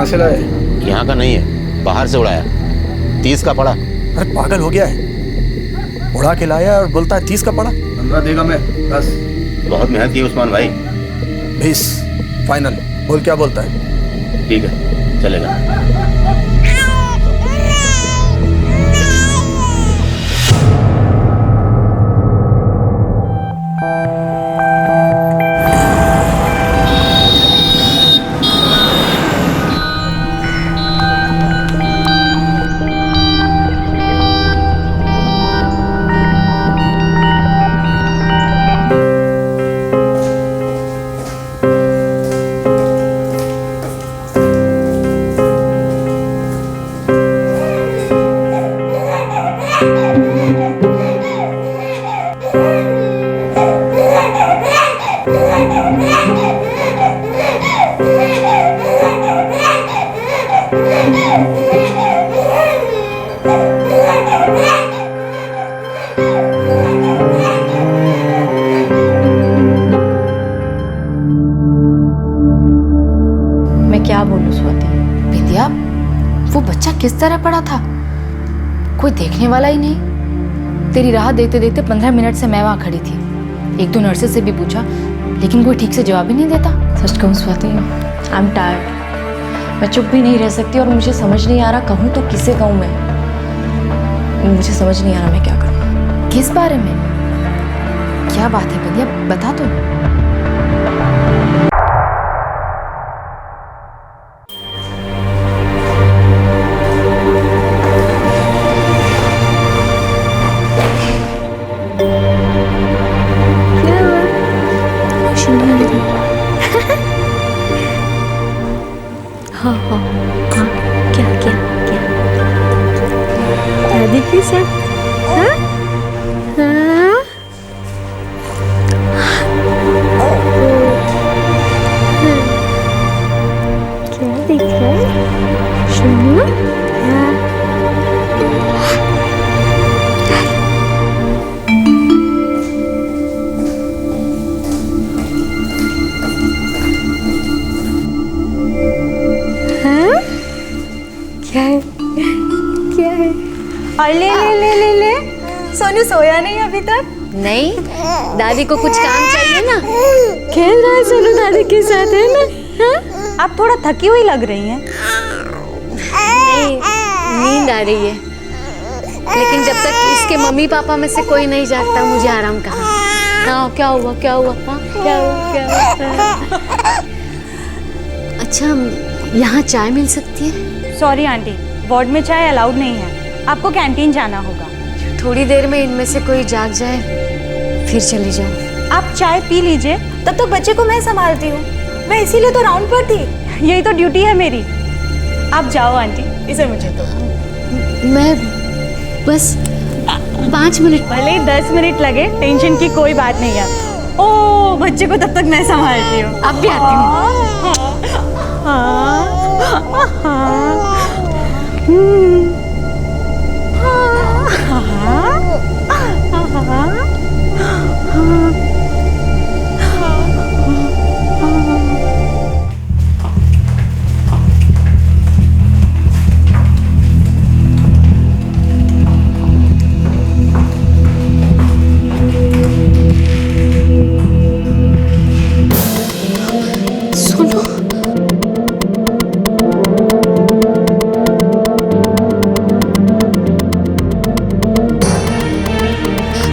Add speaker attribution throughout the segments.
Speaker 1: कहाँ से लाए?
Speaker 2: यहाँ का नहीं है, बाहर से उड़ाया। 30 का पड़ा।
Speaker 1: अरे पागल हो गया है, उड़ा के लाया और बोलता है 30 का पड़ा।
Speaker 3: 15 देगा मैं, बस।
Speaker 2: बहुत मेहनत की उस्मान भाई।
Speaker 1: 20 फाइनल। बोल क्या बोलता है?
Speaker 2: ठीक है, चलेगा।
Speaker 4: क्या बोलूं स्वाति? विद्या, वो बच्चा किस तरह पड़ा था, कोई देखने वाला ही नहीं। तेरी राह देखते देखते 15 मिनट से मैं वहां खड़ी थी। 1-2 नर्सेस से भी पूछा, लेकिन कोई ठीक से जवाब ही नहीं देता।
Speaker 5: सच कहूँ स्वाति, आई एम टायर्ड। मैं चुप भी नहीं रह सकती और मुझे समझ नहीं आ रहा कहूँ तो किसे कहूँ मैं। मुझे समझ नहीं आ रहा मैं क्या करूँ।
Speaker 4: किस बारे में? क्या बात है विद्या, बता तो।
Speaker 5: हाँ हाँ हाँ, क्या क्या क्या दादी के साथ? हाँ हाँ क्या दिख रहा है? सुनो क्या है? क्या है?
Speaker 6: और ले ले ले ले ले सोनू सोया नहीं अभी तक?
Speaker 5: नहीं, दादी को कुछ काम चाहिए ना। खेल रहा है सोनू दादी के साथ, है ना? हाँ?
Speaker 6: आप थोड़ा थकी हुई लग रही हैं।
Speaker 5: नहीं, नींद आ रही है, लेकिन जब तक इसके मम्मी पापा में से कोई नहीं जागता मुझे आराम कहाँ। हाँ, क्या हुआ क्या हुआ? हाँ, क्या हुआ क्या हुआ? अच्छा, यहाँ चाय मिल सकती है?
Speaker 6: सॉरी आंटी, वार्ड में चाय अलाउड नहीं है, आपको कैंटीन जाना होगा।
Speaker 5: थोड़ी देर में इनमें से कोई जाग जाए फिर चली जाऊँ।
Speaker 6: आप चाय पी लीजिए, तब तक बच्चे को मैं संभालती हूँ। मैं इसीलिए तो राउंड पर थी, यही तो ड्यूटी है मेरी। आप जाओ आंटी, इसे मुझे दो।
Speaker 5: मैं बस 5 मिनट।
Speaker 6: भले ही 10 मिनट लगे, टेंशन की कोई बात नहीं है। ओ, बच्चे को तब तक मैं संभालती हूँ।
Speaker 5: अब भी आती हूँ।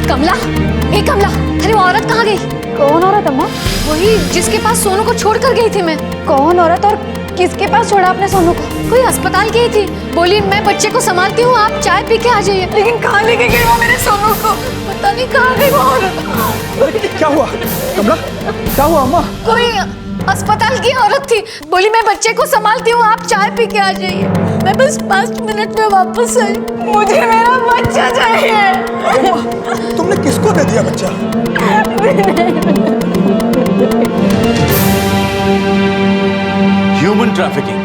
Speaker 5: कमला, ए कमला, अरे वो औरत कहाँ गई?
Speaker 4: कौन औरत अम्मा?
Speaker 5: वही जिसके पास सोनू को छोड़ कर गई थी मैं।
Speaker 4: कौन औरत और किसके पास छोड़ा आपने सोनू को?
Speaker 5: कोई अस्पताल गई थी, बोली मैं बच्चे को संभालती हूँ, आप चाय पी के आ जाइए।
Speaker 4: लेकिन कहाँ लेके गई वो मेरे सोनू को?
Speaker 5: पता नहीं कहाँ गई वो औरत।
Speaker 1: क्या हुआ कमला? क्या हुआ अम्मा?
Speaker 5: कोई अस्पताल की औरत थी, बोली मैं बच्चे को संभालती हूँ, आप चाय पी के आ जाइए। मैं बस 5 मिनट में वापस आई।
Speaker 4: मुझे मेरा बच्चा चाहिए।
Speaker 1: तुमने किसको दे दिया बच्चा?
Speaker 7: ह्यूमन ट्रैफिकिंग,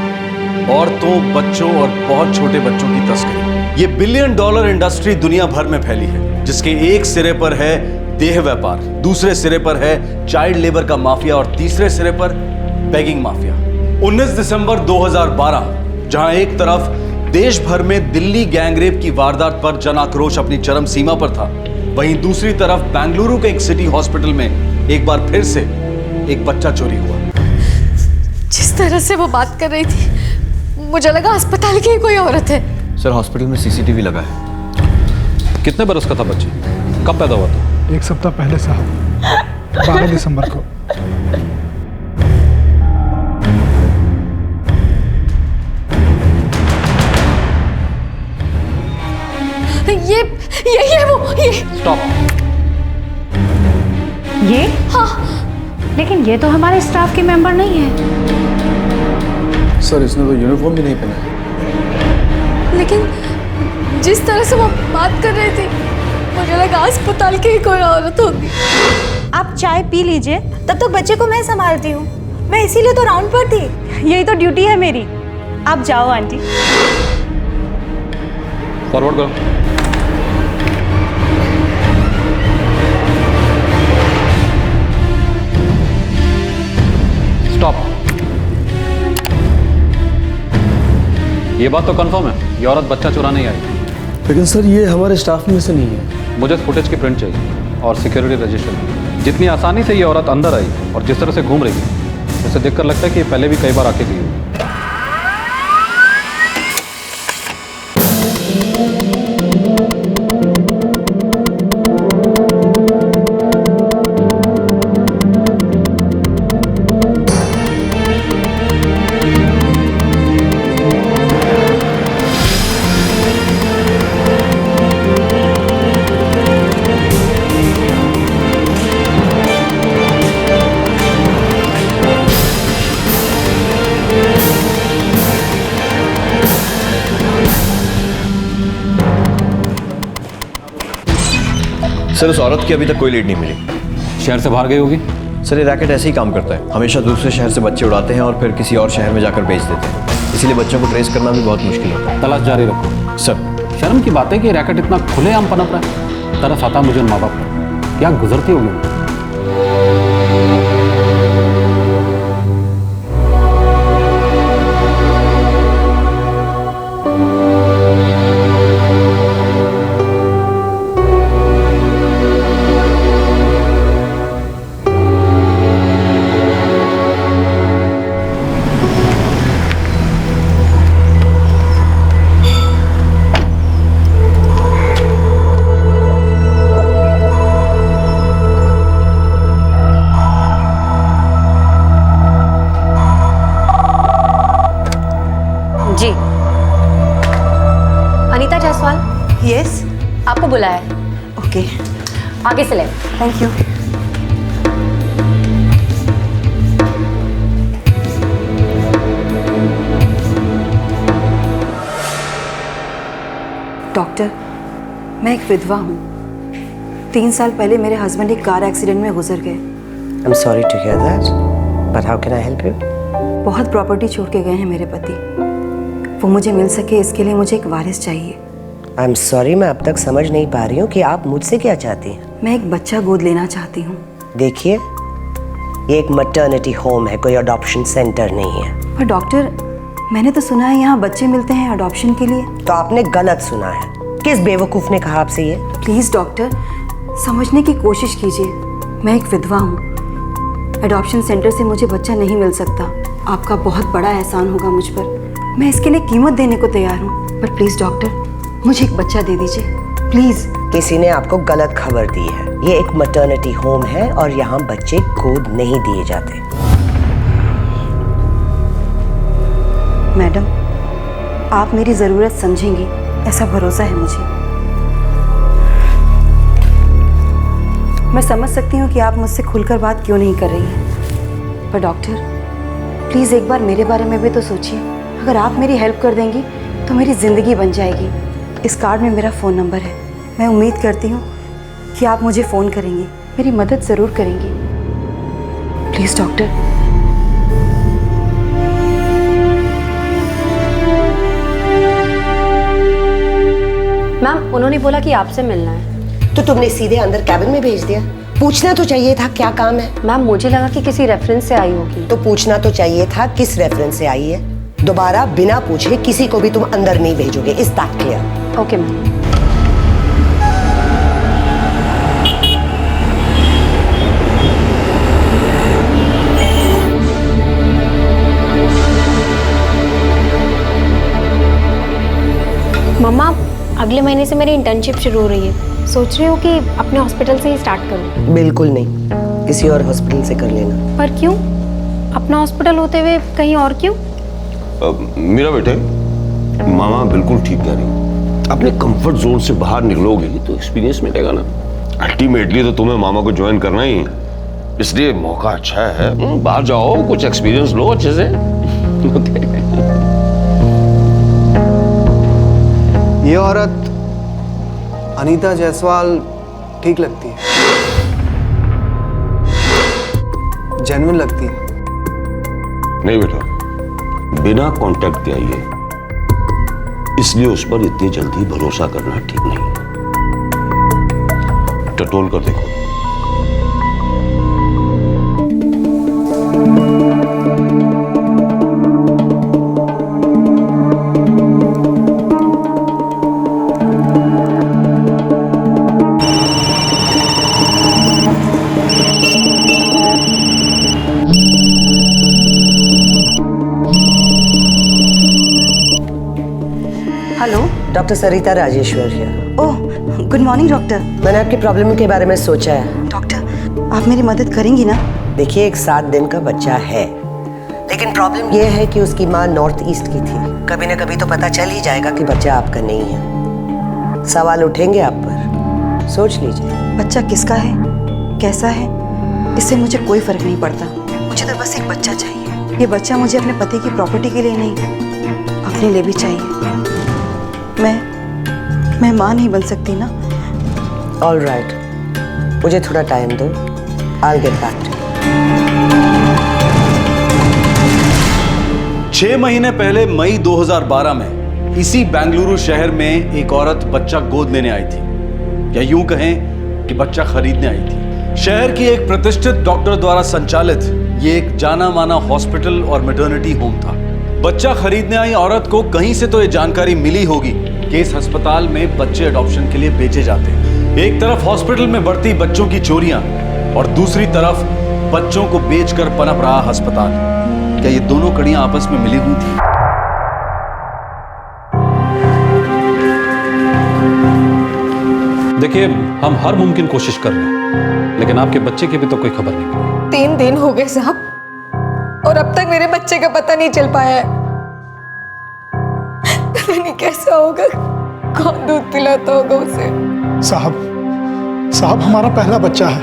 Speaker 7: औरतों, बच्चों और बहुत छोटे बच्चों की तस्करी, ये $1 बिलियन इंडस्ट्री दुनिया भर में फैली है, जिसके एक सिरे पर है देह व्यापार, दूसरे सिरे पर है चाइल्ड लेबर का माफिया और तीसरे सिरे पर बेगिंग माफिया। 19 दिसंबर 2012, जहां एक तरफ देश भर में दिल्ली गैंगरेप की वारदात पर जन आक्रोश अपनी चरम सीमा पर था, वहीं दूसरी तरफ बेंगलुरु के एक सिटी हॉस्पिटल में एक बार फिर से एक बच्चा चोरी हुआ।
Speaker 5: जिस तरह से वो बात कर रही थी मुझे लगा अस्पताल की ही कोई औरत है।
Speaker 1: सर हॉस्पिटल में सीसीटीवी लगा है।
Speaker 3: कितने बरस का था बच्चा? कब पैदा हुआ था?
Speaker 8: 1 सप्ताह पहले साहब, 12 दिसंबर को।
Speaker 5: ये वो ये।
Speaker 3: स्टॉप।
Speaker 6: ये?
Speaker 5: हाँ।
Speaker 6: लेकिन ये तो हमारे स्टाफ के मेंबर नहीं है।
Speaker 1: सर इसने तो यूनिफॉर्म भी नहीं पहना है।
Speaker 5: लेकिन जिस तरह से वो बात कर रही थी मुझे लगा अस्पताल की ही कोई औरत होगी।
Speaker 6: आप चाय पी लीजिए, तब तक बच्चे को मैं संभालती हूँ। मैं इसीलिए तो राउंड पर थी। यही तो ड्यूटी है मेरी। आप जाओ आंटी।
Speaker 3: फॉरवर्ड करो। स्टॉप। ये बात तो कंफर्म है, ये औरत बच्चा चुराने ही आई।
Speaker 1: लेकिन सर ये हमारे स्टाफ में से नहीं है।
Speaker 3: मुझे फुटेज की प्रिंट चाहिए और सिक्योरिटी रजिस्टर। जितनी आसानी से ये औरत अंदर आई और जिस तरह से घूम रही है, उसे देखकर लगता है कि ये पहले भी कई बार आके गई हुई।
Speaker 1: सर उस औरत की अभी तक कोई लीड नहीं मिली।
Speaker 3: शहर से बाहर गई होगी।
Speaker 1: सर ये रैकेट ऐसे ही काम करता है, हमेशा दूसरे शहर से बच्चे उड़ाते हैं और फिर किसी और शहर में जाकर बेच देते हैं। इसीलिए बच्चों को ट्रेस करना भी बहुत मुश्किल होता है।
Speaker 3: तलाश जारी रखो।
Speaker 1: सर
Speaker 3: शर्म की बात है कि रैकेट इतना खुलेआम पनप रहा है। तरस आता मुझे माँ बाप पर, क्या गुजरती होगी उनकी।
Speaker 5: जी अनीता जायसवाल।
Speaker 6: यस।
Speaker 5: आपको बुलाया है।
Speaker 6: ओके।
Speaker 5: आगे से ले।
Speaker 6: Thank you.
Speaker 9: डॉक्टर, मैं एक विधवा हूँ। 3 साल पहले मेरे हस्बैंड एक कार एक्सीडेंट में गुजर गए।
Speaker 10: I'm sorry to hear that, but how can I help you?
Speaker 9: बहुत प्रॉपर्टी छोड़ के गए हैं मेरे पति। वो मुझे मिल सके इसके लिए मुझे एक वारिस चाहिए।
Speaker 10: I'm sorry, मैं अब तक समझ नहीं पा रही हूँ कि आप मुझसे क्या चाहती हैं।
Speaker 9: मैं एक बच्चा गोद लेना चाहती हूँ।
Speaker 10: देखिए, ये एक मैटरनिटी होम है, कोई अडॉप्शन सेंटर नहीं है।
Speaker 9: पर डॉक्टर, मैंने तो सुना है यहाँ बच्चे मिलते हैं अडॉप्शन के लिए।
Speaker 10: तो आपने गलत सुना है। किस बेवकूफ़ ने कहा आपसे ये?
Speaker 9: प्लीज़ डॉक्टर, समझने की कोशिश कीजिए। मैं एक विधवा हूँ। अडॉप्शन सेंटर से मुझे बच्चा नहीं मिल सकता। आपका बहुत बड़ा एहसान होगा मुझ पर। मैं इसके लिए कीमत देने को तैयार हूँ, पर प्लीज़ डॉक्टर मुझे एक बच्चा दे दीजिए प्लीज़।
Speaker 10: किसी ने आपको गलत खबर दी है। ये एक मैटरनिटी होम है और यहाँ बच्चे गोद नहीं दिए जाते।
Speaker 9: मैडम, आप मेरी ज़रूरत समझेंगी, ऐसा भरोसा है मुझे। मैं समझ सकती हूँ कि आप मुझसे खुलकर बात क्यों नहीं कर रही हैं, पर डॉक्टर प्लीज़ एक बार मेरे बारे में भी तो सोचिए। अगर आप मेरी हेल्प कर देंगी तो मेरी ज़िंदगी बन जाएगी। इस कार्ड में मेरा फ़ोन नंबर है। मैं उम्मीद करती हूँ कि आप मुझे फ़ोन करेंगी, मेरी मदद ज़रूर करेंगी। Please doctor.
Speaker 5: मैम, उन्होंने बोला कि आपसे मिलना है।
Speaker 10: तो तुमने सीधे अंदर कैबिन में भेज दिया। पूछना तो चाहिए था क्या काम है।
Speaker 5: मैम मुझे लगा कि किसी रेफरेंस से आई होगी।
Speaker 10: तो पूछना तो चाहिए था किस रेफरेंस से आई है। दोबारा बिना पूछे किसी को भी तुम अंदर नहीं भेजोगे, is that clear?
Speaker 5: Okay ma'am. मम्मा अगले महीने से मेरी इंटर्नशिप शुरू हो रही है, सोच रही हूँ कि अपने हॉस्पिटल से ही स्टार्ट करूँ।
Speaker 10: बिल्कुल नहीं, किसी और हॉस्पिटल से कर लेना।
Speaker 5: पर क्यों? अपना हॉस्पिटल होते हुए कहीं और क्यों?
Speaker 11: मेरा बेटे, मामा बिल्कुल ठीक कह रही है। अपने कंफर्ट जोन से बाहर निकलोगे तो एक्सपीरियंस मिलेगा ना। अल्टीमेटली तो तुम्हें मामा को ज्वाइन करना ही है, इसलिए मौका अच्छा है। बाहर जाओ, कुछ एक्सपीरियंस लो अच्छे से।
Speaker 12: ये औरत अनीता जायसवाल ठीक लगती है, जेन्युइन लगती है।
Speaker 11: नहीं बेटा, बिना कांटेक्ट के आई है, इसलिए उस पर इतनी जल्दी भरोसा करना ठीक नहीं। टटोल कर देखो।
Speaker 10: हेलो, डॉक्टर सरिता राजेश्वर है।
Speaker 9: Oh good morning doctor.
Speaker 10: मैंने आपकी प्रॉब्लम के बारे में सोचा है।
Speaker 9: डॉक्टर आप मेरी मदद करेंगी ना?
Speaker 10: देखिए, एक 7 दिन का बच्चा है, लेकिन प्रॉब्लम यह है कि उसकी माँ नॉर्थ ईस्ट की थी। कभी न कभी तो पता चल ही जाएगा कि बच्चा आपका नहीं है। सवाल उठेंगे आप पर, सोच लीजिए।
Speaker 9: बच्चा किसका है, कैसा है, इससे मुझे कोई फर्क नहीं पड़ता। मुझे तो बस एक बच्चा चाहिए। ये बच्चा मुझे अपने पति की प्रॉपर्टी के लिए नहीं, अपने लिए भी चाहिए। मैं माँ नहीं बन सकती ना?
Speaker 10: ऑल राइट, मुझे थोड़ा टाइम दो, I will get back to you.
Speaker 7: 6 महीने पहले मई 2012 में इसी बेंगलुरु शहर में एक औरत बच्चा गोद लेने आई थी, या यूं कहें कि बच्चा खरीदने आई थी। शहर की एक प्रतिष्ठित डॉक्टर द्वारा संचालित ये एक जाना माना हॉस्पिटल और मैटरनिटी होम था। बच्चा खरीदने आई औरत को कहीं से तो ये जानकारी मिली होगी कि इस अस्पताल में बच्चे अडॉप्शन के लिए बेचे जाते हैं। एक तरफ हॉस्पिटल में बढ़ती बच्चों की चोरियां और दूसरी तरफ बच्चों को बेचकर पनप रहा अस्पताल। क्या ये दोनों कड़ियां आपस में मिली हुई थी?
Speaker 3: देखिए, हम हर मुमकिन कोशिश कर रहे हैं, लेकिन आपके बच्चे की भी तो कोई खबर नहीं मिली।
Speaker 6: 3 दिन हो गए साहब, और अब तक मेरे बच्चे का पता नहीं चल पाया है। पता नहीं कैसा होगा, कौन दूध पिलाता होगा उसे।
Speaker 8: साहब हमारा पहला बच्चा है।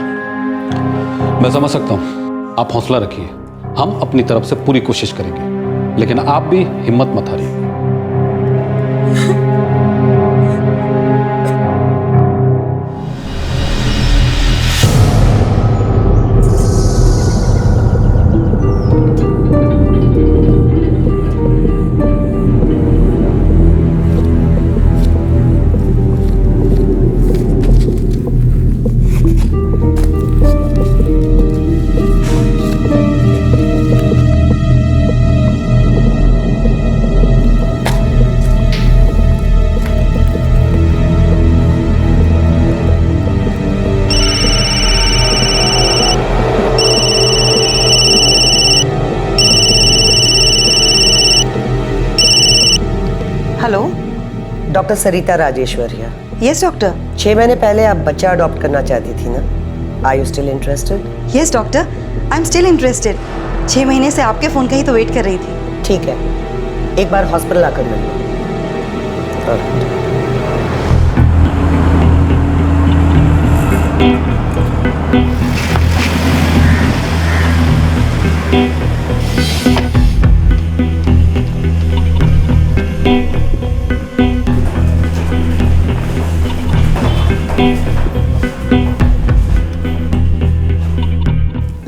Speaker 3: मैं समझ सकता हूँ, आप हौसला रखिए, हम अपनी तरफ से पूरी कोशिश करेंगे, लेकिन आप भी हिम्मत मत हारिए।
Speaker 9: हेलो,
Speaker 10: डॉक्टर सरिता राजेश्वर है।
Speaker 9: Yes doctor.
Speaker 10: 6 महीने पहले आप बच्चा अडॉप्ट करना चाहती थी ना? Are you still interested?
Speaker 9: Yes doctor, I am still interested. 6 महीने से आपके फ़ोन का ही तो वेट कर रही थी।
Speaker 10: ठीक है, एक बार हॉस्पिटल आकर मिल लो।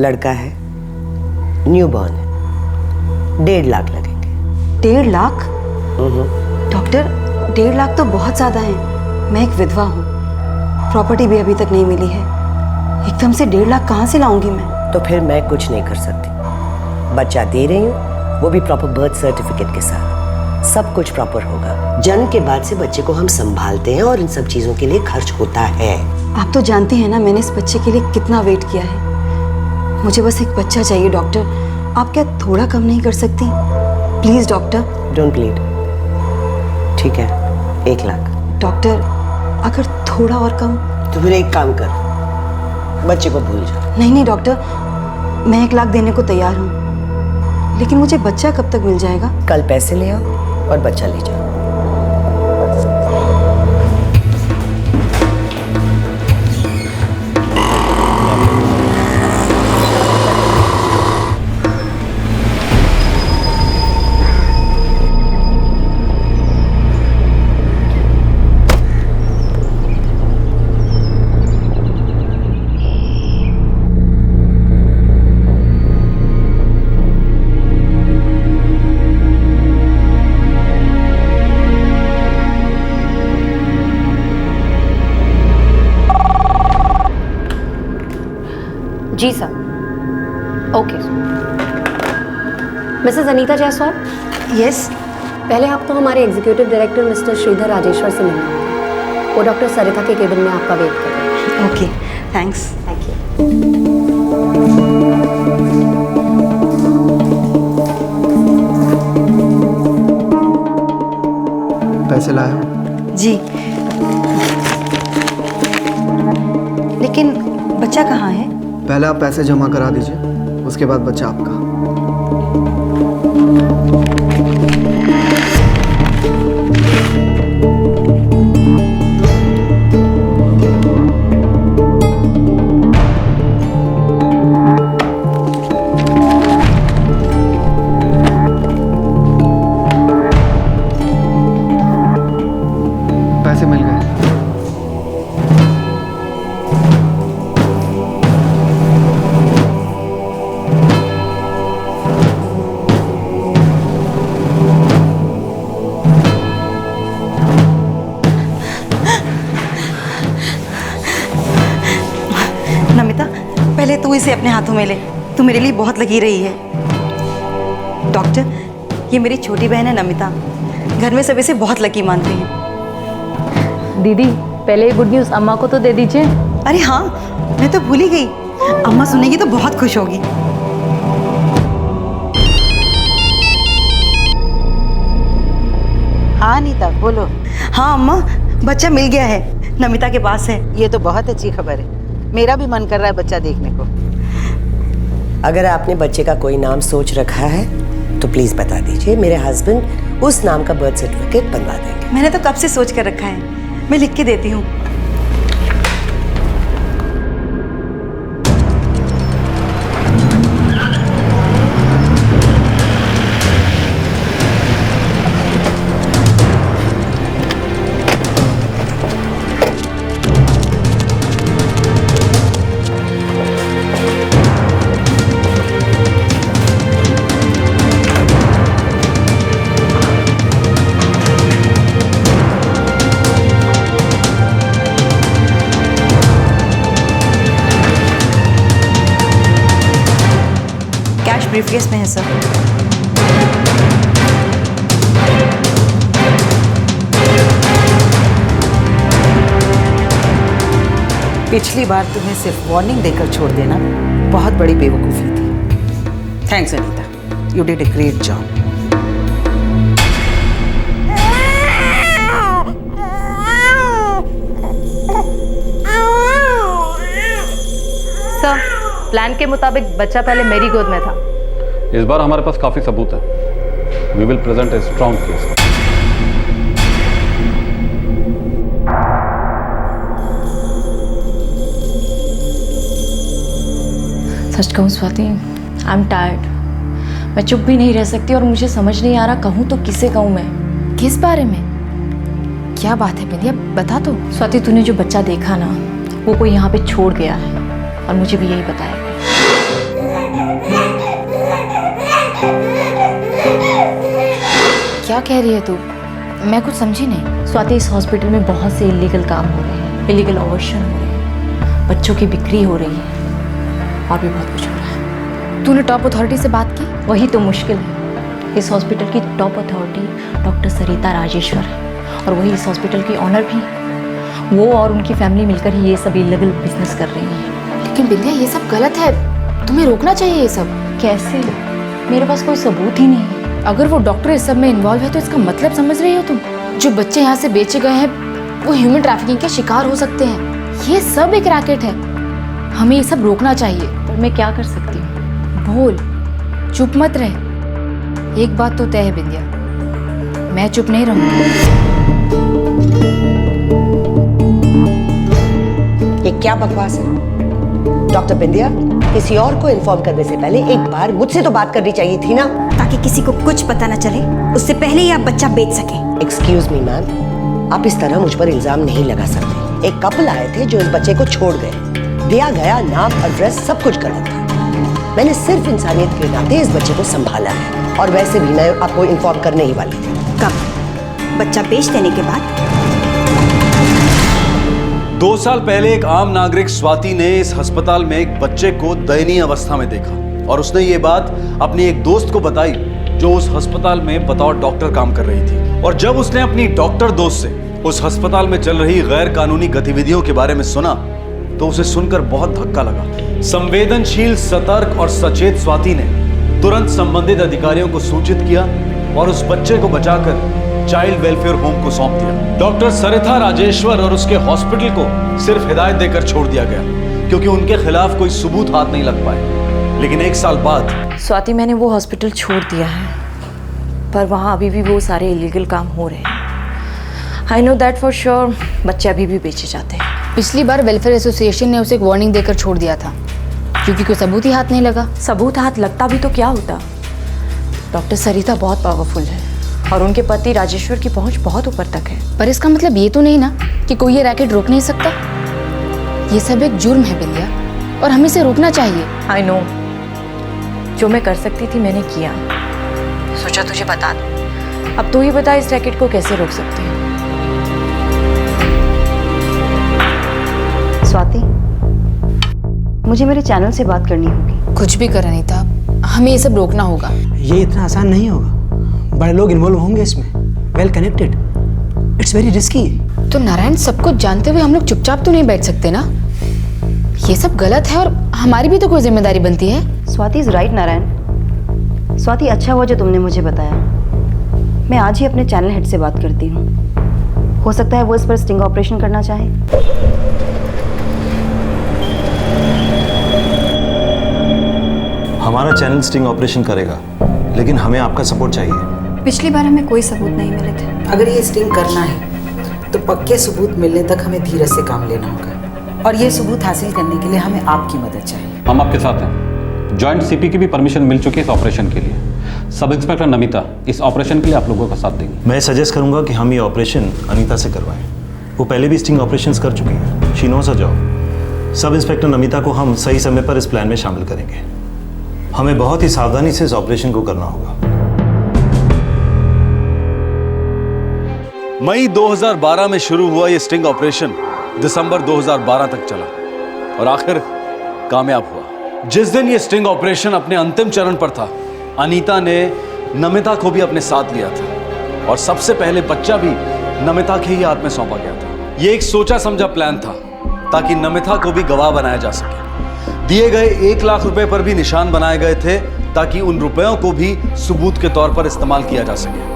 Speaker 10: लड़का है, न्यू बॉर्न है, 1.5 लाख लगेंगे।
Speaker 9: 1.5 लाख? डॉक्टर 1.5 लाख तो बहुत ज़्यादा है। मैं एक विधवा हूँ, प्रॉपर्टी भी अभी तक नहीं मिली है। एकदम से 1.5 लाख कहाँ से लाऊंगी मैं?
Speaker 10: तो फिर मैं कुछ नहीं कर सकती। बच्चा दे रही हूँ, वो भी प्रॉपर बर्थ सर्टिफिकेट के साथ। सब कुछ प्रॉपर होगा। जन्म के बाद से बच्चे को हम संभालते हैं और इन सब चीजों के लिए खर्च होता है।
Speaker 9: आप तो जानती हैं ना मैंने इस बच्चे के लिए कितना वेट किया है। मुझे बस एक बच्चा चाहिए डॉक्टर। आप क्या थोड़ा कम नहीं कर सकती? Please doctor.
Speaker 10: Don't plead. ठीक है, 1 लाख।
Speaker 9: डॉक्टर अगर थोड़ा और कम?
Speaker 10: तो फिर एक काम कर, बच्चे को भूल जा।
Speaker 9: नहीं डॉक्टर, मैं 1 लाख देने को तैयार हूँ, लेकिन मुझे बच्चा कब तक मिल जाएगा?
Speaker 10: कल पैसे ले आओ और बच्चा ले जाओ।
Speaker 5: जी sir. Okay. Mrs Anita Jaiswal?
Speaker 9: Yes.
Speaker 5: पहले आप तो हमारे executive director Mister Shridhar Rajeshwar से मिलना होगा। वो डॉक्टर सरिता के केबिन में आपका वेट कर रहे हैं।
Speaker 9: Okay, thanks.
Speaker 5: Thank you.
Speaker 12: पैसे लाए हो?
Speaker 9: जी, लेकिन बच्चा कहाँ है?
Speaker 12: पहले आप पैसे जमा करा दीजिए, उसके बाद बच्चा आपका। पैसे मिल गए।
Speaker 9: नमिता, पहले तू इसे अपने हाथों में ले। तू मेरे लिए बहुत लगी रही है। डॉक्टर, ये मेरी छोटी बहन है नमिता। घर में सब इसे बहुत लकी मानते हैं।
Speaker 4: दीदी पहले ये गुड न्यूज़ अम्मा को तो दे दीजिए।
Speaker 9: अरे हाँ, मैं तो भूल ही गई। अम्मा सुनेगी तो बहुत खुश होगी।
Speaker 13: हाँ अनीता, बोलो।
Speaker 9: हाँ अम्मा, बच्चा मिल गया है, नमिता के पास है।
Speaker 13: ये तो बहुत अच्छी खबर है। मेरा भी मन कर रहा है बच्चा देखने को।
Speaker 10: अगर आपने बच्चे का कोई नाम सोच रखा है तो प्लीज बता दीजिए। मेरे हस्बैंड उस नाम का बर्थ सर्टिफिकेट बनवा देंगे।
Speaker 9: मैंने तो कब से सोच कर रखा है, मैं लिख के देती हूँ। कैश ब्रीफकेस में है सर।
Speaker 13: पिछली बार तुम्हें सिर्फ वार्निंग देकर छोड़ देना बहुत बड़ी बेवकूफ़ी थी। Thanks Anita, you did a great job.
Speaker 4: Sir, plan के मुताबिक बच्चा पहले मेरी गोद में था।
Speaker 3: इस बार हमारे पास काफ़ी सबूत है। We will present a strong case.
Speaker 4: सच कहूँ स्वाति, आई एम टायर्ड। मैं चुप भी नहीं रह सकती और मुझे समझ नहीं आ रहा कहूँ तो किसे कहूँ मैं। किस बारे में? क्या बात है बिंदिया, बता तो। स्वाति, तूने जो बच्चा देखा ना, वो कोई यहाँ पे छोड़ गया है और मुझे भी यही बताया। क्या कह रही है तू? मैं कुछ समझी नहीं। स्वाति, इस हॉस्पिटल में बहुत से इलीगल काम हो रहे हैं, इलीगल अबॉर्शन हो रहे हैं।
Speaker 9: बच्चों की बिक्री हो रही है और भी बहुत कुछ हो रहा है।
Speaker 4: तूने टॉप अथॉरिटी से बात की?
Speaker 9: वही तो मुश्किल है। इस हॉस्पिटल की टॉप अथॉरिटी डॉक्टर सरिता राजेश्वर है और वही इस हॉस्पिटल की ऑनर भी है। वो और उनकी फैमिली मिलकर ही ये सब इल्लीगल बिजनेस कर रही है।
Speaker 4: लेकिन बिंदिया ये सब गलत है, तुम्हें रोकना चाहिए ये सब।
Speaker 9: कैसे? मेरे पास कोई सबूत ही नहीं है।
Speaker 4: अगर वो डॉक्टर इस सब में इन्वॉल्व है तो इसका मतलब समझ रही हो तुम? जो बच्चे यहाँ से बेचे गए हैं वो ह्यूमन ट्रैफिकिंग के शिकार हो सकते हैं। ये सब एक रैकेट है, हमें ये सब रोकना चाहिए।
Speaker 9: पर मैं क्या कर सकती हूँ?
Speaker 4: बोल, चुप मत रहे। एक बात तो तय है बिंदिया, मैं चुप नहीं रहूंगी।
Speaker 10: ये क्या बकवास है? डॉक्टर बिंदिया, किसी और को इन्फॉर्म करने से पहले एक बार मुझसे तो बात करनी चाहिए थी ना,
Speaker 6: ताकि किसी को कुछ पता न चले, उससे पहले ही आप बच्चा बेच सके।
Speaker 10: एक्सक्यूज मी मैम, आप इस तरह मुझ पर इल्जाम नहीं लगा सकते। एक कपल आए थे जो इस बच्चे को छोड़ गए, दिया गया नाम एड्रेस सब कुछ गलत था। मैंने सिर्फ इंसानियत के नाते इस बच्चे को संभाला है और वैसे भी मैं आपको इन्फॉर्म करने ही वाली थी।
Speaker 6: कब? बच्चा बेच देने के बाद?
Speaker 7: 2 साल पहले एक आम नागरिक स्वाति ने इस अस्पताल में एक बच्चे को दयनीय अवस्था में देखा और उसने ये बात अपनी एक दोस्त को बताई जो उस अस्पताल में बतौर डॉक्टर काम कर रही थी। और जब उसने अपनी डॉक्टर दोस्त से उस अस्पताल में चल रही गैर कानूनी गतिविधियों के बारे में सुना तो उसे सुनकर बहुत धक्का लगा। संवेदनशील, सतर्क और सचेत स्वाति ने तुरंत संबंधित अधिकारियों को सूचित किया और उस बच्चे को बचाकर चाइल्ड वेलफेयर होम को सौंप दिया। डॉक्टर सरिता राजेश्वर और उसके हॉस्पिटल को सिर्फ हिदायत देकर छोड़ दिया गया क्योंकि उनके खिलाफ कोई सबूत हाथ नहीं लग पाए। लेकिन 1 साल बाद
Speaker 9: स्वाति, मैंने वो हॉस्पिटल छोड़ दिया है, पर वहाँ अभी भी वो सारे इलीगल काम हो रहे हैं। I know that for sure. बच्चे अभी भी बेचे जाते हैं।
Speaker 4: पिछली बार वेलफेयर एसोसिएशन ने उसे एक वार्निंग देकर छोड़ दिया था क्योंकि कोई सबूत ही हाथ नहीं लगा।
Speaker 9: सबूत हाथ लगता भी तो क्या होता? डॉक्टर सरिता बहुत पावरफुल है और उनके पति राजेश्वर की पहुंच बहुत ऊपर तक है।
Speaker 4: पर इसका मतलब ये तो नहीं ना कि कोई ये रैकेट रोक नहीं सकता। ये सब एक जुर्म है बिंदिया और हमें इसे रोकना चाहिए।
Speaker 9: आई नो, जो मैं कर सकती थी मैंने किया। सोचा तुझे बता दूं। अब तू ही बता, इस रैकेट को कैसे रोक सकती है? स्वाति, मुझे मेरे चैनल से बात करनी होगी।
Speaker 4: कुछ भी कर अनीता, हमें ये सब रोकना होगा।
Speaker 12: ये इतना आसान नहीं होगा, बड़े लोग इन्वॉल्व होंगे इसमें, well connected, it's very risky.
Speaker 4: तो नारायण, सब कुछ जानते हुए हम लोग चुपचाप तो नहीं बैठ सकते ना। ये सब गलत है और हमारी भी तो कोई जिम्मेदारी बनती है।
Speaker 9: Swati is right Narayan. स्वाति, अच्छा हुआ जो तुमने मुझे बताया। मैं आज ही अपने चैनल हेड से बात करती हूँ। हो सकता है वो इस पर स्टिंग ऑपरेशन करना चाहे।
Speaker 14: हमारा चैनल स्टिंग ऑपरेशन करेगा, लेकिन हमें आपका सपोर्ट चाहिए।
Speaker 6: पिछली बार हमें कोई सबूत नहीं मिले थे।
Speaker 13: अगर ये स्टिंग करना है तो पक्के सबूत मिलने तक हमें धीरज से काम लेना होगा और ये सबूत हासिल करने के लिए हमें आपकी मदद चाहिए।
Speaker 3: हम आपके साथ हैं। जॉइंट सीपी की भी परमिशन मिल चुकी है इस ऑपरेशन के लिए। सब इंस्पेक्टर नमिता इस ऑपरेशन के लिए आप लोगों का साथ देंगे।
Speaker 14: मैं सजेस्ट करूंगा कि हम ये ऑपरेशन अनीता से करवाएं। वो पहले भी स्टिंग ऑपरेशंस कर चुकी है, she nose her job. Sub inspector Namita को हम सही समय पर इस प्लान में शामिल करेंगे। हमें बहुत ही सावधानी से इस ऑपरेशन को करना होगा।
Speaker 7: मई 2012 में शुरू हुआ ये स्टिंग ऑपरेशन दिसंबर 2012 तक चला और आखिर कामयाब हुआ। जिस दिन ये स्टिंग ऑपरेशन अपने अंतिम चरण पर था, अनीता ने नमिता को भी अपने साथ लिया था और सबसे पहले बच्चा भी नमिता के ही हाथ में सौंपा गया था। ये एक सोचा समझा प्लान था ताकि नमिता को भी गवाह बनाया जा सके। दिए गए 1 लाख रुपए पर भी निशान बनाए गए थे ताकि उन रुपयों को भी सबूत के तौर पर इस्तेमाल किया जा सके।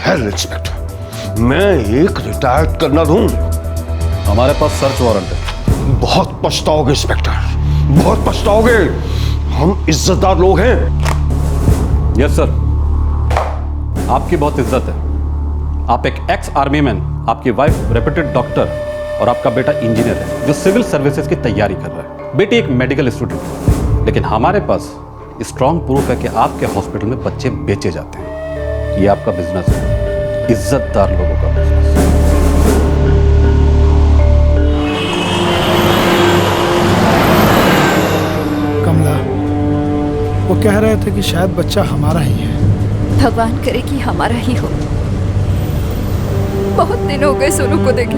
Speaker 11: हेल इंस्पेक्टर, मैं एक रिटायर्ड करना दूं?
Speaker 3: हमारे पास सर्च वारंट है।
Speaker 11: बहुत पछताओगे इंस्पेक्टर, बहुत पछताओगे। हम इज्जतदार लोग हैं।
Speaker 3: यस सर, आपकी बहुत इज्जत है। आप एक एक्स आर्मी मैन, आपकी वाइफ रेप्यूटेड डॉक्टर और आपका बेटा इंजीनियर है जो सिविल सर्विसेज की तैयारी कर रहा है। बेटी एक मेडिकल स्टूडेंट है। लेकिन हमारे पास स्ट्रॉन्ग प्रूफ है कि आपके हॉस्पिटल में बच्चे बेचे जाते हैं। ये आपका बिजनेस है, इज्जतदार लोगों का बिजनेस।
Speaker 8: कमला, वो कह रहे थे कि शायद बच्चा हमारा ही है।
Speaker 15: भगवान करे कि हमारा ही हो। बहुत दिन हो गए सोनू को देखे।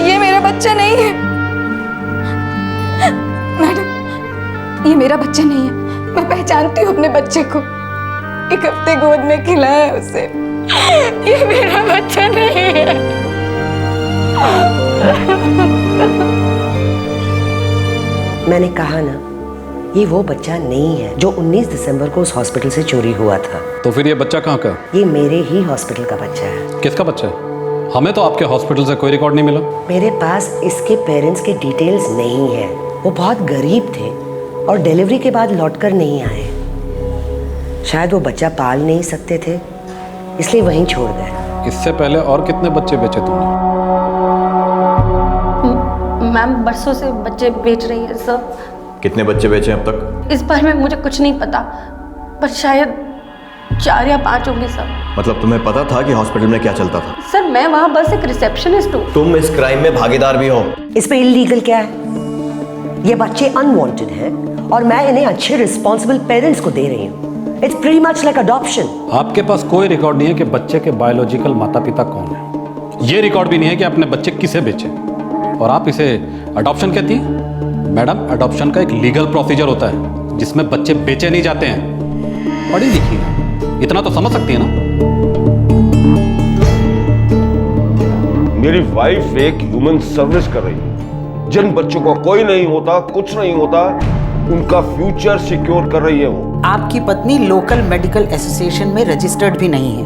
Speaker 6: ये मेरा बच्चा नहीं है मैडम, ये मेरा बच्चा नहीं है। मैं पहचानती हूँ अपने बच्चे को। एक हफ्ते गोद में खिलाया है उसे। ये मेरा बच्चा नहीं है।
Speaker 10: मैंने कहा ना, ये वो बच्चा नहीं है जो 19 दिसंबर को उस हॉस्पिटल से चोरी हुआ था।
Speaker 3: तो फिर ये बच्चा कहाँ का?
Speaker 10: ये मेरे ही हॉस्पिटल का बच्चा है।
Speaker 3: किसका बच्चा है? हमें तो आपके हॉस्पिटल से कोई रिकॉर्ड नहीं मिला।
Speaker 10: मेरे पास इसके पेरेंट्स के डिटेल्स नहीं है। वो बहुत गरीब थे और डिलीवरी के बाद लौटकर नहीं आए। शायद वो बच्चा पाल नहीं सकते थे, इसलिए वहीं छोड़ गए।
Speaker 3: इससे पहले और कितने बच्चे बेचे तुमने?
Speaker 16: मैम बरसों से बच्चे बेच रही है सर।
Speaker 1: कितने बच्चे बेचे अब तक?
Speaker 16: इस बारे में मुझे कुछ नहीं पता, पर शायद 4 या 5 होंगे सर।
Speaker 1: मतलब तुम्हें पता था कि हॉस्पिटल में क्या चलता था?
Speaker 16: सर मैं वहाँ बस एक रिसेप्शनिस्ट हूँ।
Speaker 1: तुम इस क्राइम में भागीदार भी हो।
Speaker 10: इसमें इलीगल क्या है? ये बच्चे अनवांटेड हैं और मैं इन्हें अच्छे रिस्पॉन्सिबल पेरेंट्स को दे रही हूँ। It's pretty much like adoption.
Speaker 3: आपके पास कोई रिकॉर्ड नहीं है कि बच्चे के बायोलॉजिकल माता पिता कौन है। ये रिकॉर्ड भी नहीं है कि आपने बच्चे किसे बेचे, और आप इसे अडॉप्शन कहती हैं? मैडम, अडॉप्शन का एक लीगल प्रोसीजर होता है जिसमें बच्चे बेचे नहीं जाते हैं। पढ़ी लिखी है, इतना तो समझ सकती है ना।
Speaker 11: मेरी वाइफ एक ह्यूमन सर्विस कर रही है। जिन बच्चों का कोई नहीं होता, कुछ नहीं होता, उनका फ्यूचर सिक्योर कर रही है वो।
Speaker 13: आपकी पत्नी लोकल मेडिकल एसोसिएशन में रजिस्टर्ड भी नहीं है।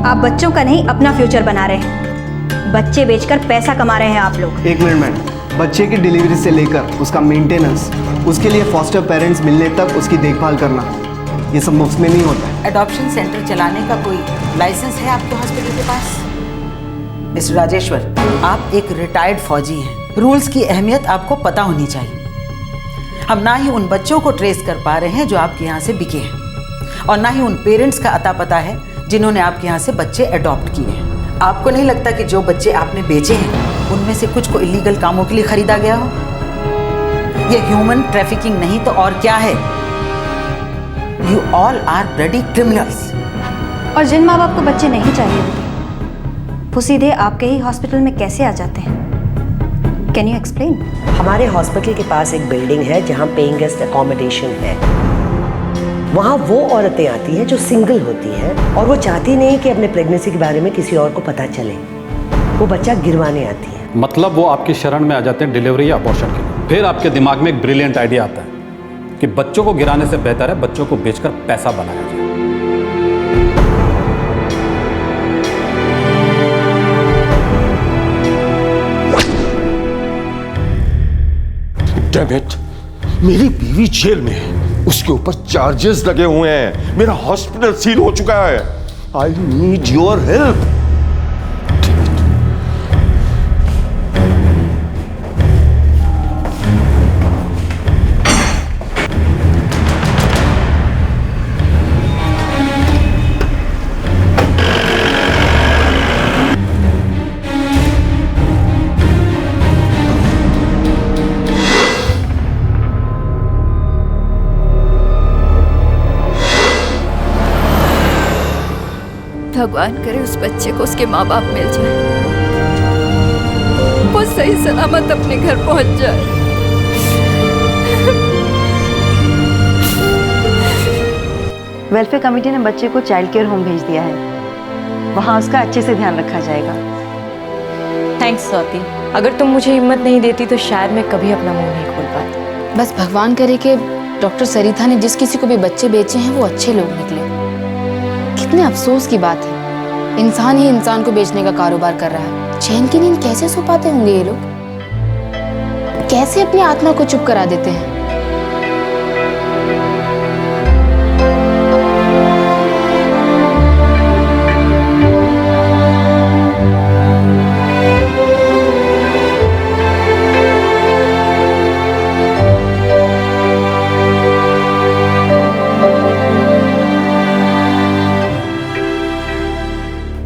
Speaker 6: आप बच्चों का नहीं अपना फ्यूचर बना रहे हैं। बच्चे बेचकर पैसा कमा रहे हैं आप लोग।
Speaker 12: एक मिनट मैडम, बच्चे की डिलीवरी से लेकर उसका मेंटेनेंस, उसके लिए फॉस्टर पेरेंट्स मिलने तक उसकी देखभाल करना, ये सब मुफ्त में नहीं होता है।
Speaker 13: एडॉप्शन सेंटर चलाने का कोई लाइसेंस है आपके हॉस्पिटल के पास? मिस्टर राजेश्वर, आप एक रिटायर्ड फौजी हैं। रूल्स की अहमियत आपको पता होनी चाहिए। हम ना ही उन बच्चों को ट्रेस कर पा रहे हैं जो आपके यहाँ से बिके हैं, और ना ही उन पेरेंट्स का अता पता है जिन्होंने आपके यहाँ से बच्चे अडॉप्ट किए हैं। आपको नहीं लगता कि जो बच्चे आपने बेचे हैं उनमें से कुछ को इलीगल कामों के लिए खरीदा गया हो? ये ह्यूमन ट्रैफिकिंग नहीं तो और क्या है? You all are bloody criminals.
Speaker 6: और जिन माँ बाप को बच्चे नहीं चाहिए वो सीधे आपके ही हॉस्पिटल में कैसे आ जाते हैं? Can you explain?
Speaker 10: हमारे हॉस्पिटल के पास एक बिल्डिंग है जहाँ पेइंग गेस्ट अकोमोडेशन है। वहाँ वो औरतें आती हैं जो सिंगल होती हैं और वो चाहती नहीं कि अपने प्रेगनेंसी के बारे में किसी और को पता चले। वो बच्चा गिरवाने आती है।
Speaker 3: मतलब वो आपकी शरण में आ जाते हैं डिलीवरी या अबॉर्शन के लिए। फिर आपके दिमाग में एक ब्रिलियंट आइडिया आता है कि बच्चों को गिराने से बेहतर है बच्चों को बेचकर पैसा बनाया जाए।
Speaker 11: Damn it! मेरी बीवी जेल में है, उसके ऊपर चार्जेस लगे हुए हैं, मेरा हॉस्पिटल सील हो चुका है। I need your help.
Speaker 15: भगवान करे उस बच्चे को उसके माँ बाप मिल जाए, वो सही सलामत अपने घर पहुंच जाए।
Speaker 9: वेलफेयर कमेटी ने बच्चे को चाइल्ड केयर होम भेज दिया है। वहाँ उसका अच्छे से ध्यान रखा जाएगा।
Speaker 4: थैंक्स स्वाति। अगर तुम मुझे हिम्मत नहीं देती तो शायद मैं कभी अपना मुंह नहीं खोल पाती। बस भगवान करे कि डॉक्टर सरिता ने जिस किसी को भी बच्चे बेचे हैं वो अच्छे लोग निकले। कितने अफसोस की बात है, इंसान ही इंसान को बेचने का कारोबार कर रहा है। चैन की नींद कैसे सो पाते होंगे ये लोग? कैसे अपनी आत्मा को चुप करा देते हैं?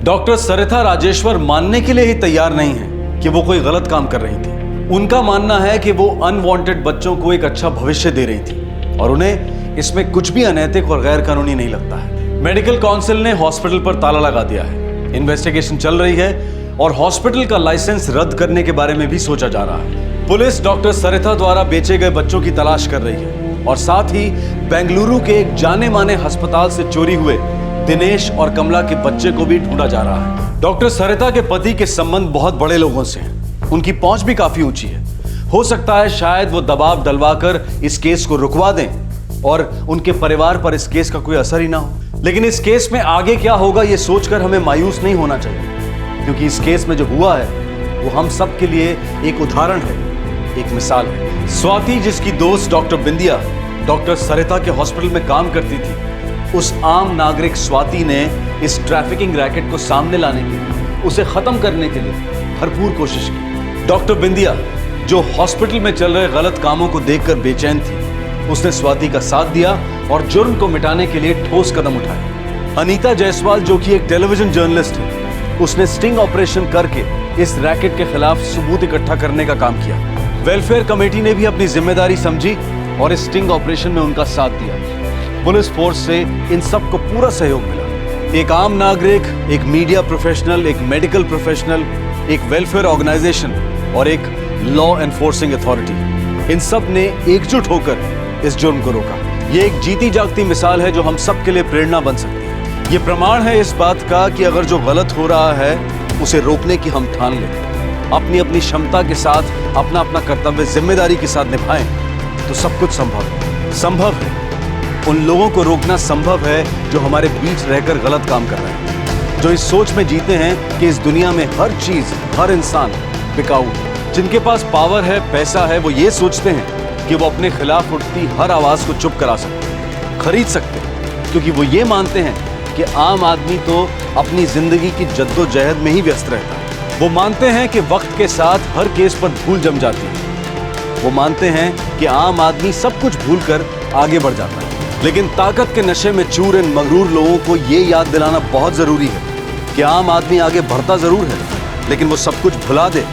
Speaker 7: डॉक्टर सरिता राजेश्वर मानने के लिए ही तैयार नहीं है कि वो कोई गलत काम कर रही थी। उनका मानना है कि वो अनवांटेड बच्चों को एक अच्छा भविष्य दे रही थी और उन्हें इसमें कुछ भी अनैतिक और गैर कानूनी नहीं लगता है। मेडिकल काउंसिल ने हॉस्पिटल पर ताला लगा दिया है, इन्वेस्टिगेशन चल रही है और हॉस्पिटल का लाइसेंस रद्द करने के बारे में भी सोचा जा रहा है। पुलिस डॉक्टर सरिता द्वारा बेचे गए बच्चों की तलाश कर रही है और साथ ही बेंगलुरु के एक जाने माने अस्पताल से चोरी हुए दिनेश और कमला के बच्चे को भी ढूंढा जा रहा है। डॉक्टर सरिता के पति के संबंध बहुत बड़े लोगों से हैं, उनकी पहुंच भी काफी ऊंची है। हो सकता है शायद वो दबाव डलवाकर इस केस को रुकवा दें और उनके परिवार पर इस केस का कोई असर ही ना हो। लेकिन इस केस में आगे क्या होगा ये सोचकर हमें मायूस नहीं होना चाहिए, क्योंकि इस केस में जो हुआ है वो हम सब के लिए एक उदाहरण है, एक मिसाल है। स्वाति, जिसकी दोस्त डॉक्टर बिंदिया डॉक्टर सरिता के हॉस्पिटल में काम करती थी, उस आम नागरिक स्वाति ने इस ट्रैफिकिंग रैकेट को सामने लाने के लिए, उसे खत्म करने के लिए भरपूर कोशिश की। डॉक्टर बिंदिया, जो हॉस्पिटल में चल रहे गलत कामों को देखकर बेचैन थी, उसने स्वाति का साथ दिया और जुर्म को मिटाने के लिए ठोस कदम उठाए। अनीता जायसवाल, जो कि एक टेलीविजन जर्नलिस्ट है, उसने स्टिंग ऑपरेशन करके इस रैकेट के खिलाफ सबूत इकट्ठा करने का काम किया। वेलफेयर कमेटी ने भी अपनी जिम्मेदारी समझी और इस स्टिंग ऑपरेशन में उनका साथ दिया। पुलिस फोर्स से इन सबको पूरा सहयोग मिला। एक आम नागरिक, एक मीडिया प्रोफेशनल, एक मेडिकल प्रोफेशनल, एक वेलफेयर ऑर्गेनाइजेशन और एक लॉ एनफोर्सिंग अथॉरिटी, इन सब ने एकजुट होकर इस जुर्म को रोका। ये एक जीती जागती मिसाल है जो हम सब के लिए प्रेरणा बन सकती है। ये प्रमाण है इस बात का कि अगर जो गलत हो रहा है उसे रोकने की हम ठान लें, अपनी अपनी क्षमता के साथ अपना अपना कर्तव्य जिम्मेदारी के साथ निभाएं, तो सब कुछ संभव है। उन लोगों को रोकना संभव है जो हमारे बीच रहकर गलत काम कर रहे हैं, जो इस सोच में जीते हैं कि इस दुनिया में हर चीज, हर इंसान बिकाऊ है। जिनके पास पावर है, पैसा है, वो ये सोचते हैं कि वो अपने खिलाफ उठती हर आवाज को चुप करा सकते हैं, खरीद सकते हैं, क्योंकि वो ये मानते हैं कि आम आदमी तो अपनी जिंदगी की जद्दोजहद में ही व्यस्त रहता है। वो मानते हैं कि वक्त के साथ हर केस पर धूल जम जाती है। वो मानते हैं कि आम आदमी सब कुछ भूलकर आगे बढ़ जाता है। लेकिन ताकत के नशे में चूर इन मगरूर लोगों को ये याद दिलाना बहुत जरूरी है कि आम आदमी आगे बढ़ता जरूर है, लेकिन वो सब कुछ भुला दे,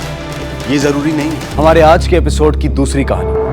Speaker 7: ये जरूरी नहीं है। हमारे आज के एपिसोड की दूसरी कहानी।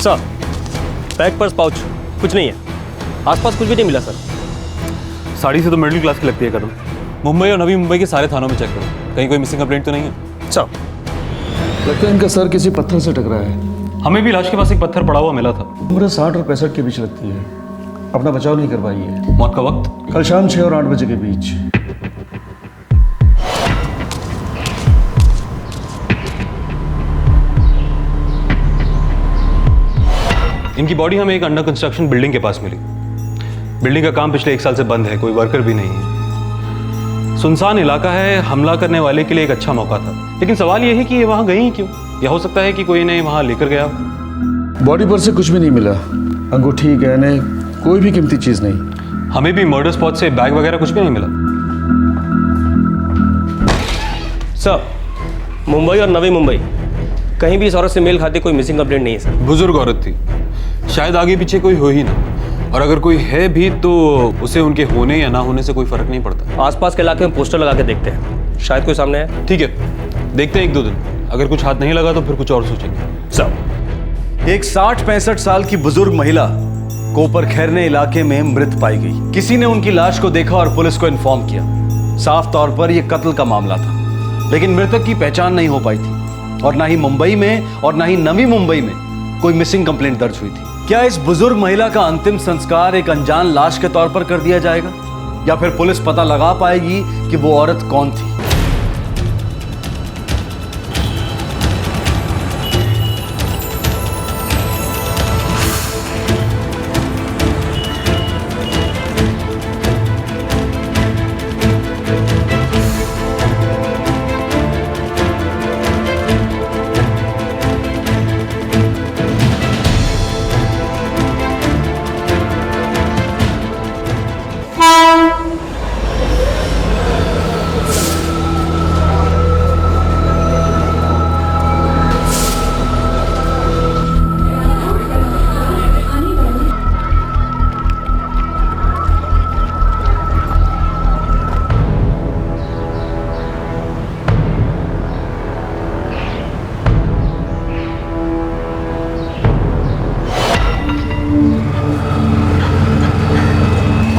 Speaker 17: सर, बैग पर्स पाउच कुछ नहीं है, आसपास कुछ भी नहीं मिला सर।
Speaker 3: साड़ी से तो मिडिल क्लास की लगती है कदम। मुंबई और नवी मुंबई के सारे थानों में चेक करो, कहीं कोई मिसिंग कंप्लेंट तो नहीं है।
Speaker 17: सर,
Speaker 18: लगता है इनका सर किसी पत्थर से टकराया है।
Speaker 3: हमें भी लाश के पास एक पत्थर पड़ा हुआ मिला था।
Speaker 18: उम्र 60 और 65 के बीच लगती है। अपना बचाव नहीं कर पाई है।
Speaker 3: मौत का वक्त
Speaker 18: कल शाम 6 और 8 बजे के बीच।
Speaker 3: इनकी बॉडी हमें एक अंडर कंस्ट्रक्शन बिल्डिंग के पास मिली। बिल्डिंग का काम पिछले 1 साल से बंद है, कोई वर्कर भी नहीं है। सुनसान इलाका है, हमला करने वाले के लिए एक अच्छा मौका था। लेकिन सवाल यह है कि ये वहां गई क्यों? या हो सकता है कि कोई इन्हें वहां लेकर गया।
Speaker 18: बॉडी पर से कुछ भी नहीं मिला, अंगूठी, गहने, कोई भी कीमती चीज नहीं।
Speaker 3: हमें भी मर्डर स्पॉट से बैग वगैरह कुछ भी नहीं मिला।
Speaker 17: सर, मुंबई और नवी मुंबई कहीं भी इस औरत से मेल खाती कोई मिसिंग कंप्लेंट नहीं है सर।
Speaker 7: बुजुर्ग औरत थी, शायद आगे पीछे कोई हो ही ना, और अगर कोई है भी तो उसे उनके होने या ना होने से कोई फर्क नहीं पड़ता।
Speaker 17: आसपास के इलाके में पोस्टर लगा के देखते हैं, शायद कोई सामने आए।
Speaker 7: ठीक है, देखते हैं 1-2 दिन, अगर कुछ हाथ नहीं लगा तो फिर कुछ और सोचेंगे।
Speaker 17: सर,
Speaker 7: एक 60-65 साल की बुजुर्ग महिला कोपर खैरने इलाके में मृत पाई गई। किसी ने उनकी लाश को देखा और पुलिस को इन्फॉर्म किया। साफ तौर पर यह कत्ल का मामला था, लेकिन मृतक की पहचान नहीं हो पाई थी और ना ही मुंबई में और ना ही नवी मुंबई में कोई मिसिंग कंप्लेंट दर्ज हुई थी। क्या इस बुजुर्ग महिला का अंतिम संस्कार एक अनजान लाश के तौर पर कर दिया जाएगा, या फिर पुलिस पता लगा पाएगी कि वो औरत कौन थी?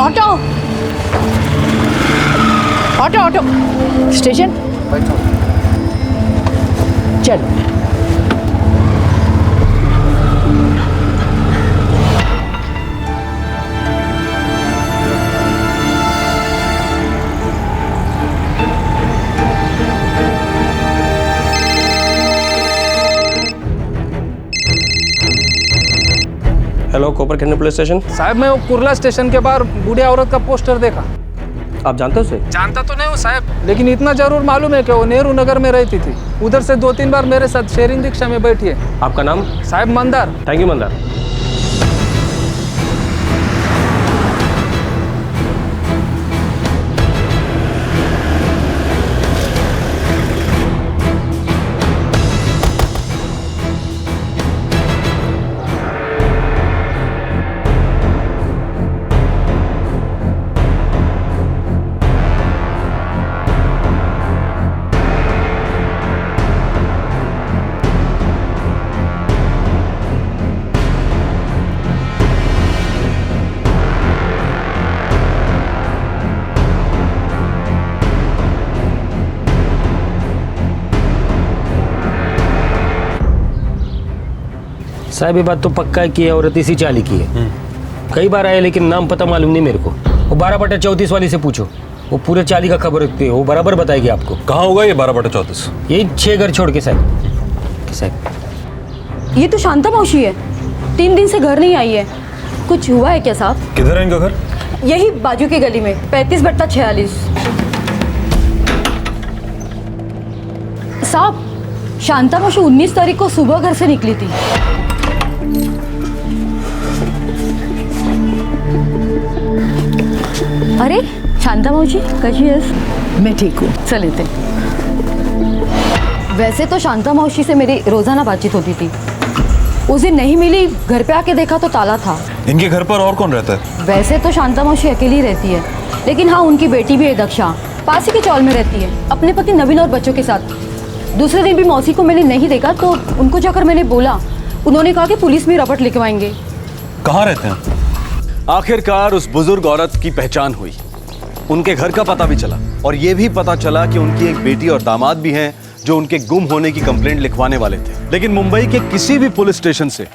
Speaker 16: ऑटो ऑटो ऑटो स्टेशन चलो।
Speaker 17: हेलो, कोपर खैरने पुलिस स्टेशन।
Speaker 19: साहब, मैं वो कुर्ला स्टेशन के बाहर बूढ़ी औरत का पोस्टर देखा।
Speaker 17: आप जानते हो उसे?
Speaker 19: जानता तो नहीं हूँ साहब, लेकिन इतना जरूर मालूम है कि वो नेहरू नगर में रहती थी। उधर से 2-3 बार मेरे साथ शेयरिंग रिक्शा में बैठी है।
Speaker 17: आपका नाम?
Speaker 19: साहब, मंदार।
Speaker 17: Thank you Mandar.
Speaker 20: साहब, ये बात तो पक्का है कि औरत इसी चाली की है। कई बार आए लेकिन नाम पता मालूम नहीं मेरे को। वो 12/34 वाली से पूछो, वो पूरे चाली का खबर रखती है, वो बराबर बताएगी आपको।
Speaker 7: कहाँ होगा ये 12/34?
Speaker 20: यही 6 घर छोड़ के साहब।
Speaker 6: ये तो शांता मौसी है, 3 दिन से घर नहीं आई है। कुछ हुआ है क्या साहब?
Speaker 7: किधर है इनका घर?
Speaker 6: यही बाजू की गली में, 35/46। साहब, शांता मौसी 19 तारीख को सुबह घर से निकली थी। अरे शांता मावशी, कशी आहेस?
Speaker 16: मैं ठीक हूँ, चल येते।
Speaker 6: वैसे तो शांता मावशी से मेरी रोजाना बातचीत होती थी। उस दिन नहीं मिली, घर पे आके देखा तो ताला था।
Speaker 7: इनके घर पर और कौन रहता है?
Speaker 6: वैसे तो शांता मावशी अकेली रहती है, लेकिन हाँ, उनकी बेटी भी है दक्षा, पास ही के चौल में रहती है, अपने पति नवीन और बच्चों के साथ। दूसरे दिन भी मौसी को मैंने नहीं देखा, तो उनको जाकर मैंने बोला। उन्होंने कहा कि पुलिस में रपट लिखवाएंगे।
Speaker 7: कहाँ रहते हैं? आखिरकार उस बुजुर्ग औरत की पहचान हुई, उनके घर का पता भी चला, और यह भी पता चला कि उनकी एक बेटी और दामाद भी हैं जो उनके गुम होने की कंप्लेंट लिखवाने वाले थे। लेकिन मुंबई के किसी भी पुलिस स्टेशन से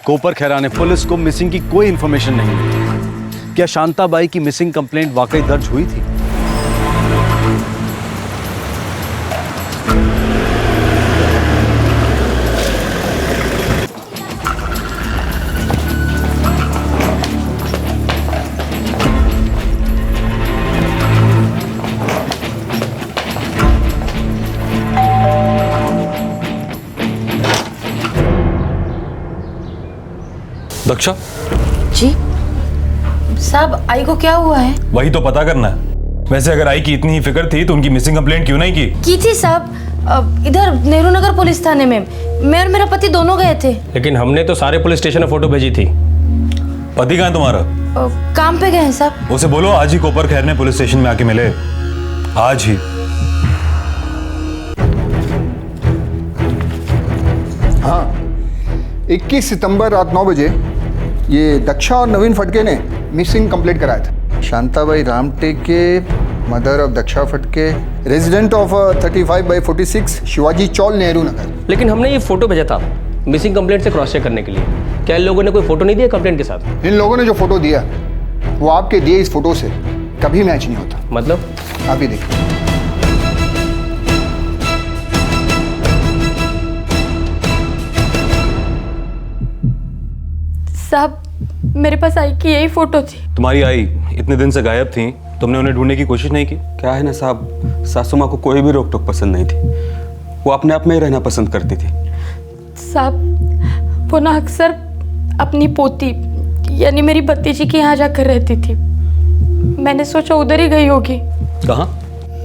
Speaker 7: कोपर खैराने पुलिस को मिसिंग की कोई इंफॉर्मेशन नहीं मिली। क्या शांताबाई की मिसिंग कंप्लेंट वाकई दर्ज हुई थी? दक्षा
Speaker 4: जी साहब, आई को क्या हुआ है?
Speaker 7: वही तो पता करना है।
Speaker 14: वैसे अगर आई की इतनी ही फिक्र थी तो उनकी मिसिंग कंप्लेंट क्यों नहीं की
Speaker 16: थी साहब, इधर नेहरू नगर पुलिस थाने में मैं और मेरा पति दोनों गए थे।
Speaker 17: लेकिन हमने तो सारे पुलिस स्टेशन में फोटो भेजी थी।
Speaker 14: पति कहाँ है तुम्हारा?
Speaker 16: काम पे गए हैं साहब।
Speaker 14: उसे बोलो आज ही कोपर खैरने पुलिस स्टेशन में आके मिले, आज ही।
Speaker 21: हाँ, 21 सितंबर रात 9 बजे ये दक्षा और नवीन फटके ने मिसिंग कंप्लेंट कराया था। शांताबाई रामटे के, मदर ऑफ दक्षा फटके, रेजिडेंट ऑफ 35/46 शिवाजी चौल, नेहरू नगर।
Speaker 17: लेकिन हमने ये फोटो भेजा था मिसिंग कंप्लेंट से क्रॉस चेक करने के लिए। क्या इन लोगों ने कोई फोटो नहीं दिया कंप्लेंट के साथ?
Speaker 21: इन लोगों ने जो फोटो दिया वो आपके दिए इस फोटो से कभी मैच नहीं होता।
Speaker 17: मतलब?
Speaker 21: आप ही देखिए।
Speaker 16: साहब, मेरे पास आई की यही फोटो थी।
Speaker 7: तुम्हारी आई इतने दिन से गायब थी, तुमने उन्हें ढूंढने की कोशिश नहीं की?
Speaker 22: क्या है ना साहब, सासू माँ को कोई भी रोक टोक पसंद नहीं थी, वो अपने आप में ही रहना पसंद करती थी।
Speaker 16: साहब, वो ना अक्सर अपनी पोती यानी मेरी भतीजी के यहाँ जाकर रहती थी। मैंने सोचा उधर ही गई होगी।
Speaker 7: कहाँ?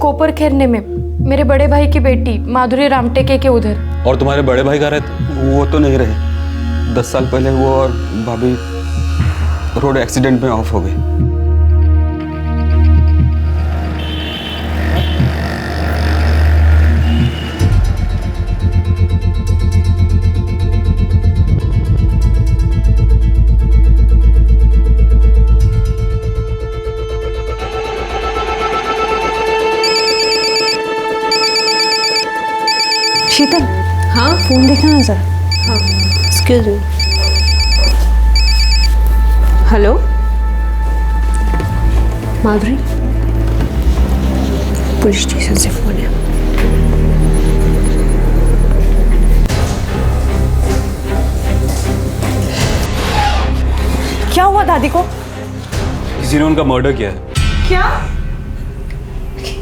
Speaker 16: कोपर खैरने में मेरे बड़े भाई की बेटी माधुरी रामटेके के उधर।
Speaker 7: और तुम्हारे बड़े भाई कहाँ रहते?
Speaker 22: वो तो नहीं रहे, 10 साल पहले वो और भाभी रोड एक्सीडेंट में ऑफ हो गई।
Speaker 9: शीतल, हाँ फोन देखना ना सर। हाँ, एक्सक्यूज मी। हेलो माधुरी, पुलिस स्टेशन से फोन है। क्या हुआ दादी को?
Speaker 7: किसी ने उनका मर्डर किया है।
Speaker 9: क्या?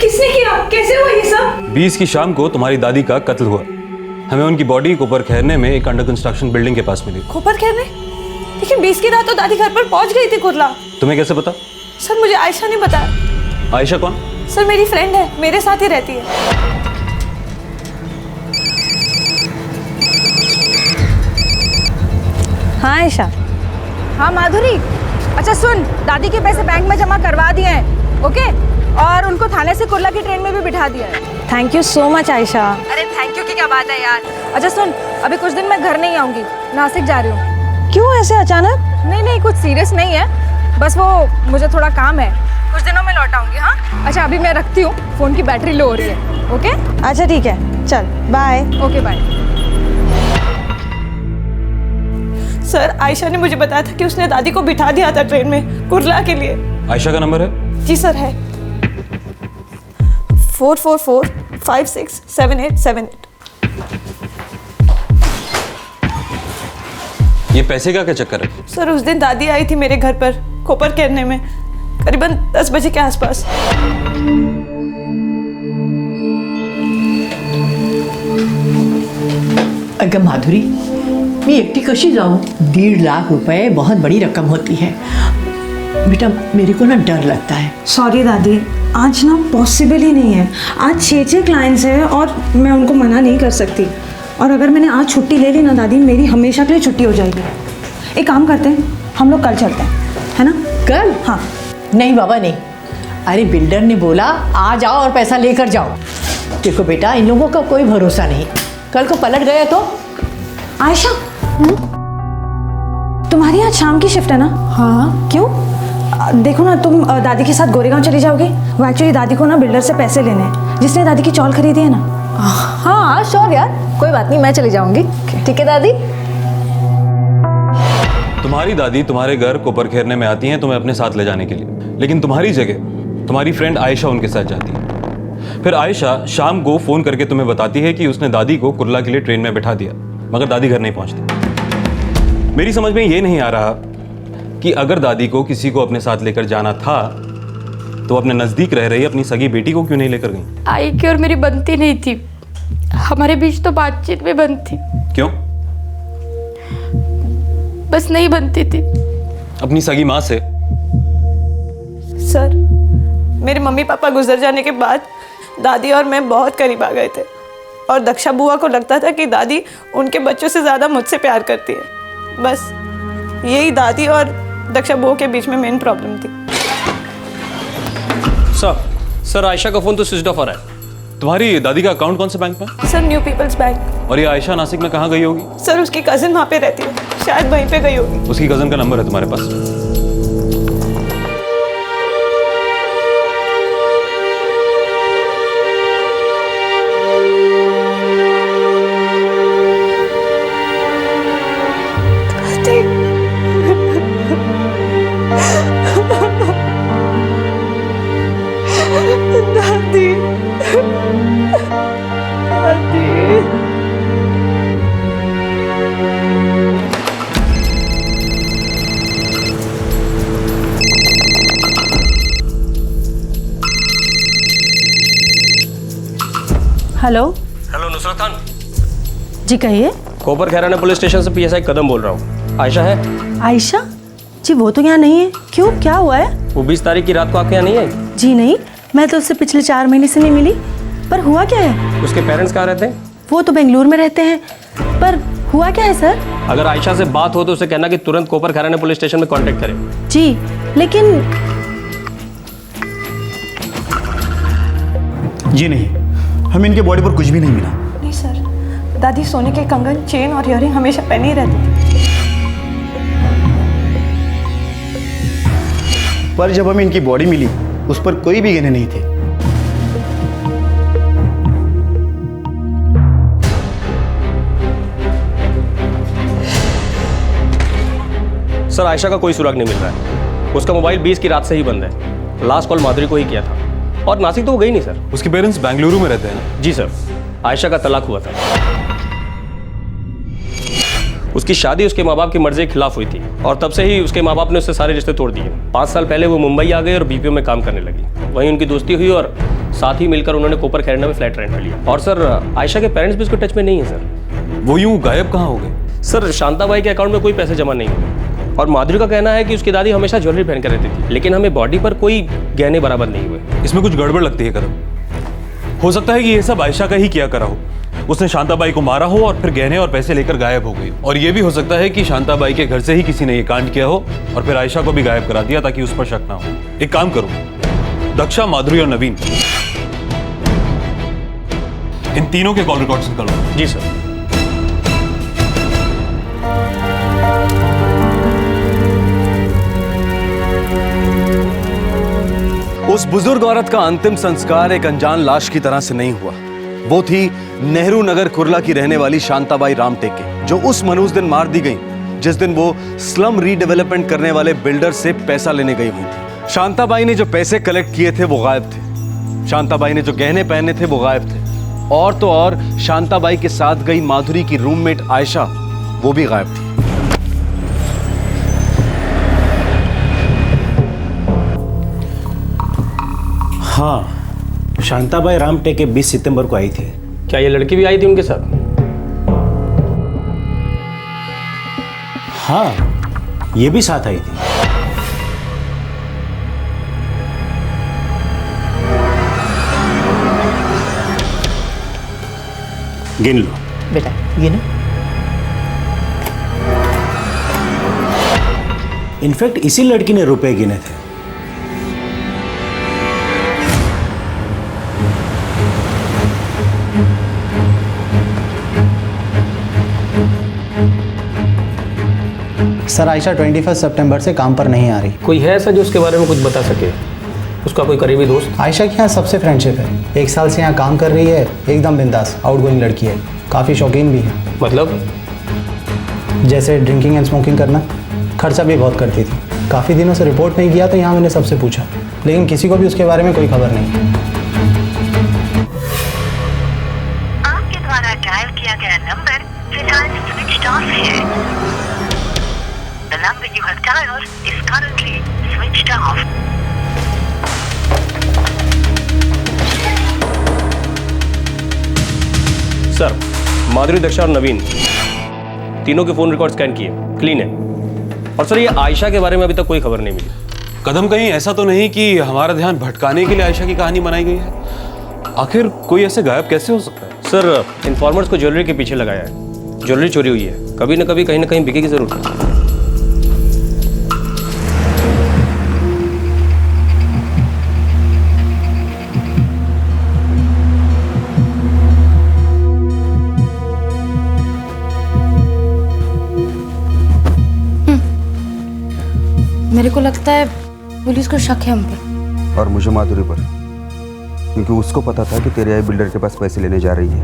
Speaker 9: किसने किया? कैसे हुआ ये सब?
Speaker 7: 20 की शाम को तुम्हारी दादी का कत्ल हुआ। हमें उनकी बॉडी कोपर खैरने में एक अंडर कंस्ट्रक्शन बिल्डिंग के पास मिली।
Speaker 9: कोपर खैरने? लेकिन 20 की रात तो दादी घर पर पहुंच गई थी कुर्ला।
Speaker 7: तुम्हें कैसे पता?
Speaker 9: सर मुझे आयशा ने बताया।
Speaker 7: आयशा कौन?
Speaker 9: सर मेरी फ्रेंड है, मेरे साथ ही रहती है। हाँ आयशा। हाँ माधुरी, अच्छा सुन, दादी के पैसे बैंक में जमा करवा दिए हैं, ओके? और उनको थाने से कुर्ला की ट्रेन में भी बिठा दिया है। Thank you so much Ayesha. अरे थैंक यू की क्या बात है यार। अच्छा सुन, अभी कुछ दिन मैं घर नहीं आऊँगी, नासिक जा रही हूँ। क्यों ऐसे अचानक? नहीं कुछ सीरियस नहीं है, बस वो मुझे थोड़ा काम है, कुछ दिनों में लौट आऊँगी। हाँ अच्छा, अभी मैं रखती हूँ, फ़ोन की बैटरी लो हो रही है। ओके अच्छा ठीक है, चल bye. Okay bye. Sir Ayesha ने मुझे बताया था कि उसने दादी को बिठा दिया था ट्रेन में कुर्ला के लिए।
Speaker 7: आयशा का नंबर है?
Speaker 9: जी सर है, 444567878।
Speaker 7: ये पैसे का क्या चक्कर है?
Speaker 9: सर उस दिन दादी आई थी मेरे घर पर कोपर खैरने में, करीबन 10 बजे के आसपास।
Speaker 23: अगं माधुरी, मी एकटी कशी जाऊं? 1.5 लाख रुपए बहुत बड़ी रकम होती है बेटा, मेरे को ना डर लगता है।
Speaker 9: सॉरी दादी, आज ना पॉसिबल ही नहीं है। आज 6 क्लाइंट्स हैं और मैं उनको मना नहीं कर सकती। और अगर मैंने आज छुट्टी ले ली ना दादी, मेरी हमेशा के लिए छुट्टी हो जाएगी। एक काम करते हैं, हम लोग कल चलते हैं, है ना?
Speaker 23: कल?
Speaker 9: हाँ।
Speaker 23: नहीं बाबा नहीं, अरे बिल्डर ने बोला आ जाओ और पैसा लेकर जाओ। देखो बेटा, इन लोगों का कोई भरोसा नहीं, कल को पलट गया तो।
Speaker 9: आयशा, तुम्हारी आज शाम की शिफ्ट है ना? हाँ। क्यों? देखो ना, तुम दादी के साथ गोरेगांव चली जाओगी। वो एक्चुअली दादी को ना बिल्डर से पैसे लेने हैं, जिसने दादी की चौल खरीदी है ना। हाँ श्योर यार, कोई बात नहीं, मैं चली जाऊंगी। ठीक है दादी।
Speaker 7: तुम्हारी दादी तुम्हारे घर कोपर खैरने में आती हैं तुम्हें अपने साथ ले जाने के लिए, लेकिन तुम्हारी जगह तुम्हारी फ्रेंड आयशा उनके साथ जाती है। फिर आयशा शाम को फोन करके तुम्हें बताती है कि उसने दादी को कुर्ला के लिए ट्रेन में बिठा दिया, मगर दादी घर नहीं पहुंचती। मेरी समझ में ये नहीं आ रहा कि अगर दादी को किसी को अपने साथ लेकर जाना था तो अपने नजदीक रह रही अपनी सगी बेटी को क्यों नहीं लेकर गई?
Speaker 16: आई की और मेरी बनती नहीं थी, हमारे बीच तो बातचीत भी बंद थी।
Speaker 7: क्यों?
Speaker 16: बस नहीं बनती थी।
Speaker 7: अपनी सगी माँ से?
Speaker 9: सर
Speaker 16: मेरे मम्मी पापा गुजर जाने के बाद दादी और मैं बहुत करीब आ गए थे और दक्षा बुआ को लगता था कि दादी उनके बच्चों से ज़्यादा मुझसे प्यार करती है। बस यही दादी और दक्षा बुआ के बीच में मेन प्रॉब्लम थी।
Speaker 17: सर आयशा का फ़ोन तो स्विच ऑफ आ रहा है।
Speaker 7: तुम्हारी दादी का अकाउंट कौन से बैंक में?
Speaker 16: Sir new people's bank.
Speaker 7: और ये आयशा नासिक में कहाँ गई होगी?
Speaker 16: सर उसकी कज़न वहाँ पे रहती है, शायद वहीं पे गई होगी।
Speaker 7: उसकी कज़न का नंबर है तुम्हारे पास?
Speaker 23: हेलो
Speaker 17: हेलो नुसरत खान
Speaker 23: जी, कहिए।
Speaker 17: कोपर खैराना पुलिस स्टेशन से पीएसआई कदम बोल रहा हूँ। आयशा है?
Speaker 23: आयशा जी वो तो यहाँ नहीं है। क्यों, क्या हुआ है?
Speaker 17: वो 20 तारीख की रात को आपके यहाँ नहीं आई?
Speaker 23: जी नहीं, मैं तो उससे पिछले 4 महीने से नहीं मिली। पर हुआ क्या है?
Speaker 17: उसके पेरेंट्स कहाँ रहते हैं?
Speaker 23: वो तो बेंगलुरु में रहते हैं। पर हुआ क्या है सर?
Speaker 17: अगर आयशा से बात हो तो उसे कहना कि तुरंत कोपर खैराना पुलिस स्टेशन में कांटेक्ट करे।
Speaker 23: जी लेकिन
Speaker 14: जी नहीं, हमें इनके बॉडी पर कुछ भी नहीं मिला।
Speaker 16: नहीं सर, दादी सोने के कंगन, चेन और इयरिंग हमेशा पहने ही रहती थी।
Speaker 14: पर जब हमें इनकी बॉडी मिली उस पर कोई भी गहने नहीं थे।
Speaker 17: सर आयशा का कोई सुराग नहीं मिल रहा है। उसका मोबाइल 20 की रात से ही बंद है। लास्ट कॉल माधुरी को ही किया था और नासिक तो वो गई नहीं सर।
Speaker 7: उसके पेरेंट्स बेंगलुरु में रहते हैं?
Speaker 17: जी सर, आयशा का तलाक हुआ था। उसकी शादी उसके माँ बाप की मर्जी के खिलाफ हुई थी और तब से ही उसके माँ बाप ने उससे सारे रिश्ते तोड़ दिए। 5 साल पहले वो मुंबई आ गए और बीपीओ में काम करने लगी। वहीं उनकी दोस्ती हुई और साथ ही मिलकर उन्होंने कोपर खैराना में फ्लैट रेंट में लिया। और सर आयशा के पेरेंट्स भी उसके टच में नहीं है सर।
Speaker 7: वो यूं गायब कहाँ हो गए?
Speaker 17: सर शांताबाई के अकाउंट में कोई पैसे जमा नहीं हुए और माधुरी का कहना है कि उसकी दादी हमेशा ज्वेलरी पहन कर रहती थी, लेकिन हमें बॉडी पर कोई गहने बराबर नहीं हुए।
Speaker 7: इसमें कुछ गड़बड़ लगती है कदम। हो सकता है कि ये सब आयशा का ही किया करा हो। उसने शांताबाई को मारा हो और फिर गहने और पैसे लेकर गायब हो गई। और ये भी हो सकता है कि शांताबाई के घर से ही किसी ने ये कांड किया हो और फिर आयशा को भी गायब करा दिया ताकि उस पर शक ना हो। एक काम करो, दक्षा, माधुरी और नवीन, इन तीनों के कॉल रिकॉर्ड्स निकालो।
Speaker 17: जी सर।
Speaker 7: उस बुजुर्ग औरत का अंतिम संस्कार एक अनजान लाश की तरह से नहीं हुआ। वो थी नेहरू नगर कुर्ला की रहने वाली शांताबाई रामटेके, जो उस मनूस दिन मार दी गई जिस दिन वो स्लम रीडेवलपमेंट करने वाले बिल्डर से पैसा लेने गई हुई थी। शांताबाई ने जो पैसे कलेक्ट किए थे वो गायब थे। शांताबाई ने जो गहने पहने थे वो गायब थे। और तो और शांताबाई के साथ गई माधुरी की रूममेट आयशा, वो भी गायब थी।
Speaker 14: हाँ, शांताबाई रामटेके 20 सितंबर को आई थी।
Speaker 17: क्या ये लड़की भी आई थी उनके साथ?
Speaker 14: हाँ, ये भी साथ आई थी। गिन लो
Speaker 23: बेटा, गिनो।
Speaker 14: इनफैक्ट इसी लड़की ने रुपए गिने थे।
Speaker 2: सर आयशा 21 सितंबर से काम पर नहीं आ रही।
Speaker 17: कोई है ऐसा जो उसके बारे में कुछ बता सके? उसका कोई करीबी दोस्त?
Speaker 2: आयशा के यहाँ सबसे फ्रेंडशिप है। 1 साल से यहाँ काम कर रही है। एकदम बिंदास आउटगोइंग लड़की है। काफ़ी शौकीन भी है।
Speaker 17: मतलब?
Speaker 2: जैसे ड्रिंकिंग एंड स्मोकिंग करना। खर्चा भी बहुत करती थी। काफ़ी दिनों से रिपोर्ट नहीं किया तो यहाँ मैंने सबसे पूछा, लेकिन किसी को भी उसके बारे में कोई खबर नहीं।
Speaker 5: आपके द्वारा डायल किया गया नंबर फिलहाल स्विच ऑफ है। The number you have dialed is currently switched off.
Speaker 17: Sir, Madhuri, Daksha और नवीन तीनों के फोन रिकॉर्ड स्कैन किए, क्लीन है। और सर ये आयशा के बारे में अभी तक कोई खबर नहीं मिली।
Speaker 1: कदम कहीं ऐसा तो नहीं कि हमारा ध्यान भटकाने के लिए आयशा की कहानी बनाई गई है? आखिर कोई ऐसे गायब कैसे हो सकता है?
Speaker 17: सर, इन्फॉर्मर्स को ज्वेलरी के पीछे लगाया है। ज्वेलरी चोरी हुई है, कभी ना कहीं बिकेगी जरूर।
Speaker 4: मेरे को लगता है पुलिस को शक है हम पर।
Speaker 8: और मुझे माधुरी पर, क्योंकि उसको पता था कि तेरे आई बिल्डर के पास पैसे लेने जा रही है।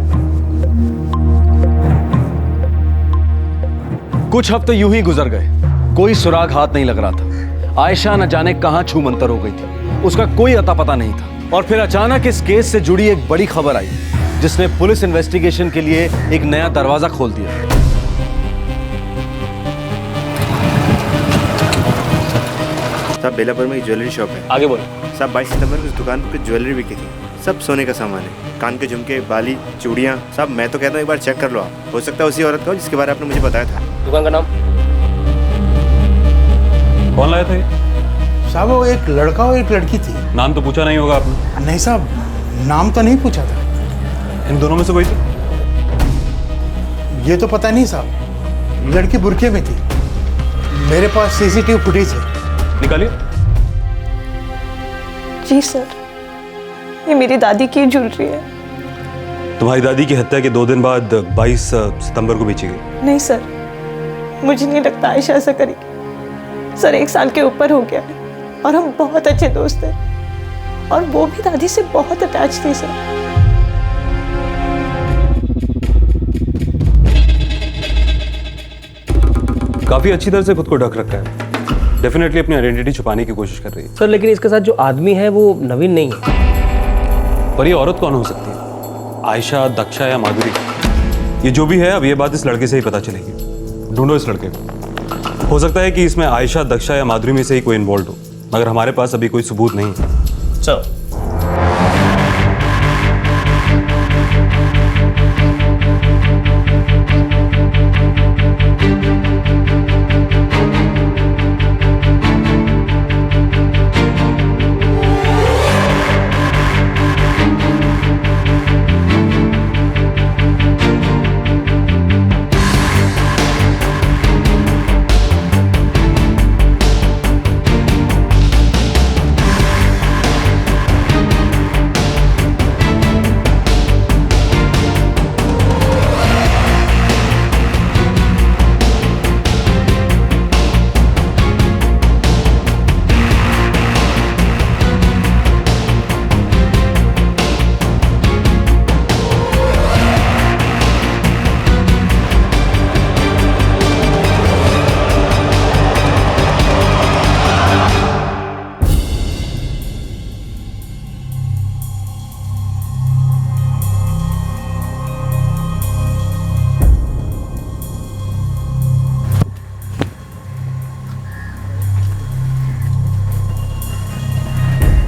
Speaker 7: कुछ हफ्ते यूं ही गुजर गए, कोई सुराग हाथ नहीं लग रहा था। आयशा न जाने कहां छू मंतर हो गई थी, उसका कोई अता पता नहीं था। और फिर अचानक इस केस से जुड़ी एक बड़ी खबर आई, जिसने पुलिस इन्वेस्टिगेशन के लिए एक नया दरवाजा खोल दिया।
Speaker 12: साहब, बेलापुर में एक ज्वेलरी शॉप है।
Speaker 17: आगे बोलो।
Speaker 12: साहब, 22 सितंबर को उस दुकान पर ज्वेलरी बिकी थी। सब सोने का सामान है, कान के झुमके, बाली, चूड़ियाँ। साहब, मैं तो कहता हूँ एक बार चेक कर लो आप। हो सकता है उसी औरत का हो जिसके बारे में आपने मुझे बताया था।
Speaker 17: दुकान का नाम?
Speaker 1: कौन लाया था ये?
Speaker 2: साहब, वो एक लड़का और एक लड़की थी।
Speaker 1: नाम तो पूछा नहीं होगा आपने?
Speaker 2: नहीं साहब, नाम तो नहीं पूछा था।
Speaker 1: इन दोनों में से कोई थी?
Speaker 2: ये तो पता नहीं साहब, लड़की बुरखे में थी। मेरे पास सीसीटीवी फुटेज है।
Speaker 1: निकालिए।
Speaker 16: जी सर, ये मेरी दादी की ज्वेलरी है।
Speaker 1: तुम्हारी दादी की हत्या के 2 दिन बाद 22 सितंबर को बेची गई?
Speaker 16: नहीं सर, मुझे नहीं लगता आयशा ऐसा करेगी। सर, 1 साल के ऊपर हो गया है और हम बहुत अच्छे दोस्त हैं, और वो भी दादी से बहुत अटैच थी सर।
Speaker 1: काफी अच्छी तरह से खुद को ढक रखा है। डेफिनेटली अपनी आइडेंटिटी छुपाने की कोशिश कर रही है।
Speaker 17: सर, लेकिन इसके साथ जो आदमी है वो नवीन नहीं है।
Speaker 1: पर ये औरत कौन हो सकती है? आयशा, दक्षा या माधुरी? ये जो भी है, अब ये बात इस लड़के से ही पता चलेगी। ढूंढो इस लड़के को। हो सकता है कि इसमें आयशा, दक्षा या माधुरी में से ही कोई इन्वॉल्व हो, मगर हमारे पास अभी कोई सबूत नहीं है।
Speaker 17: सर,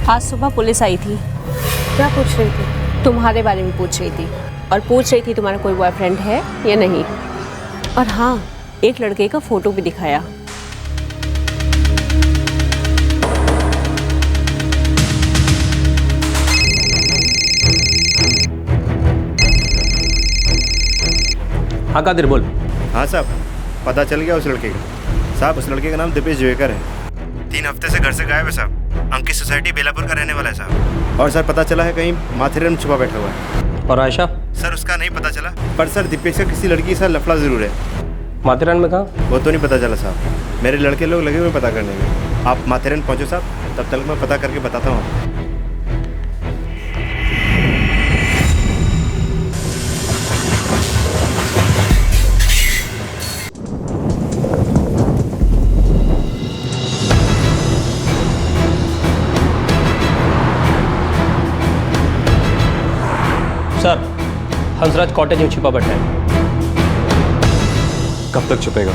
Speaker 24: आज सुबह पुलिस आई थी।
Speaker 16: क्या पूछ रही थी?
Speaker 24: तुम्हारे बारे में पूछ रही थी, और पूछ रही थी तुम्हारा कोई बॉयफ्रेंड है या नहीं। और हाँ, एक लड़के का फोटो भी दिखाया।
Speaker 17: हाँ कादिर, बोल।
Speaker 12: हाँ साहब, पता चल गया उस लड़के का। साहब, उस लड़के का नाम दीपेश जोएकर है। 3 हफ्ते से घर से गायब है साहब। अंकित सोसाइटी बेलापुर का रहने वाला है साहब। और सर, पता चला है कहीं माथेरन में छुपा बैठा हुआ है।
Speaker 17: और आयशा?
Speaker 12: सर, उसका नहीं पता चला, पर सर दीपेश का किसी लड़की के साथ लफड़ा जरूर है।
Speaker 17: माथेरन में कहाँ?
Speaker 12: वो तो नहीं पता चला साहब। मेरे लड़के लोग लगे हुए पता करने में। आप माथेरन पहुँचो साहब, तब तक मैं पता करके बताता हूँ।
Speaker 17: सर, हंसराज कॉटेज में छिपा बैठा है।
Speaker 1: कब तक छुपेगा?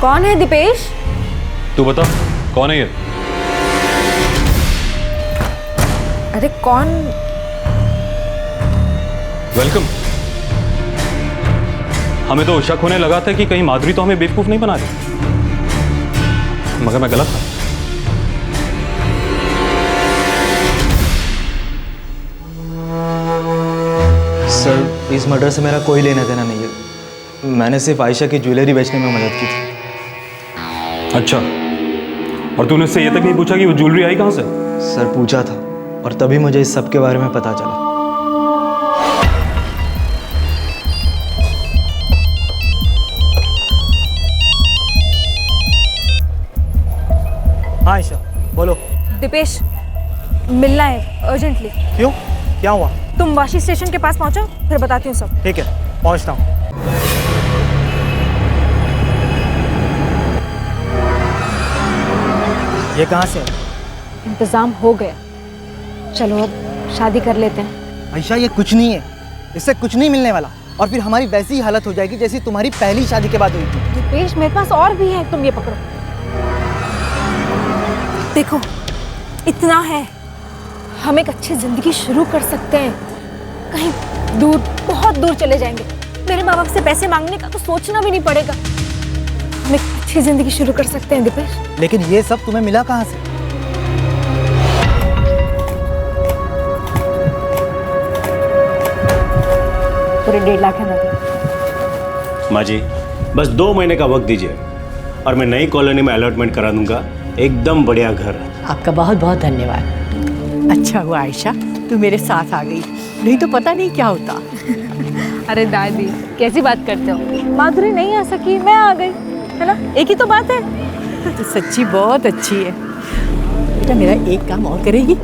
Speaker 6: कौन है दीपेश?
Speaker 1: तू बता कौन है ये?
Speaker 6: अरे कौन?
Speaker 1: वेलकम। हमें तो शक होने लगा था कि कहीं माधुरी तो हमें बेवकूफ नहीं बना रही, मगर मैं गलत था।
Speaker 10: सर, इस मर्डर से मेरा कोई लेना देना नहीं है। मैंने सिर्फ आयशा की ज्वेलरी बेचने में मदद की थी।
Speaker 1: अच्छा, और तूने उससे ये तक नहीं पूछा कि वो ज्वेलरी आई कहाँ से?
Speaker 10: सर पूछा था, और तभी मुझे इस सब के बारे में पता चला।
Speaker 2: हाँ आयशा, बोलो।
Speaker 6: दीपेश, मिलना है अर्जेंटली।
Speaker 2: क्यों, क्या हुआ?
Speaker 6: तुम वाशी स्टेशन के पास पहुंचो, फिर बताती हूँ सब।
Speaker 2: ठीक है, पहुंचता हूँ। ये कहाँ से है?
Speaker 6: इंतजाम हो गया, चलो अब शादी कर लेते हैं।
Speaker 11: आयशा, ये कुछ नहीं है, इससे कुछ नहीं मिलने वाला, और फिर हमारी वैसी ही हालत हो जाएगी जैसी तुम्हारी पहली शादी के बाद हुई थी।
Speaker 6: दीपेश, मेरे पास और भी है, तुम ये पकड़ो। देखो, इतना है, हम एक अच्छी जिंदगी शुरू कर सकते हैं। कहीं दूर, बहुत दूर चले जाएंगे। मेरे माँ बाप से पैसे मांगने का तो सोचना भी नहीं पड़ेगा। हम एक अच्छी जिंदगी शुरू कर सकते हैं दीपेश।
Speaker 11: लेकिन ये सब तुम्हें मिला कहाँ से?
Speaker 6: पूरे 1.5 लाख है दादी।
Speaker 14: माँ जी, बस 2 महीने का वक्त दीजिए और मैं नई कॉलोनी में अलॉटमेंट करा दूंगा। एकदम बढ़िया घर।
Speaker 23: आपका बहुत बहुत धन्यवाद। अच्छा हुआ आयशा, तू मेरे साथ आ गई, नहीं तो पता नहीं क्या होता।
Speaker 6: अरे दादी, कैसी बात करते हो? माधुरी नहीं आ सकी, मैं आ गई, है ना? एक ही तो बात है।
Speaker 23: तो सच्ची बहुत अच्छी है बेटा। मेरा एक काम और करेगी?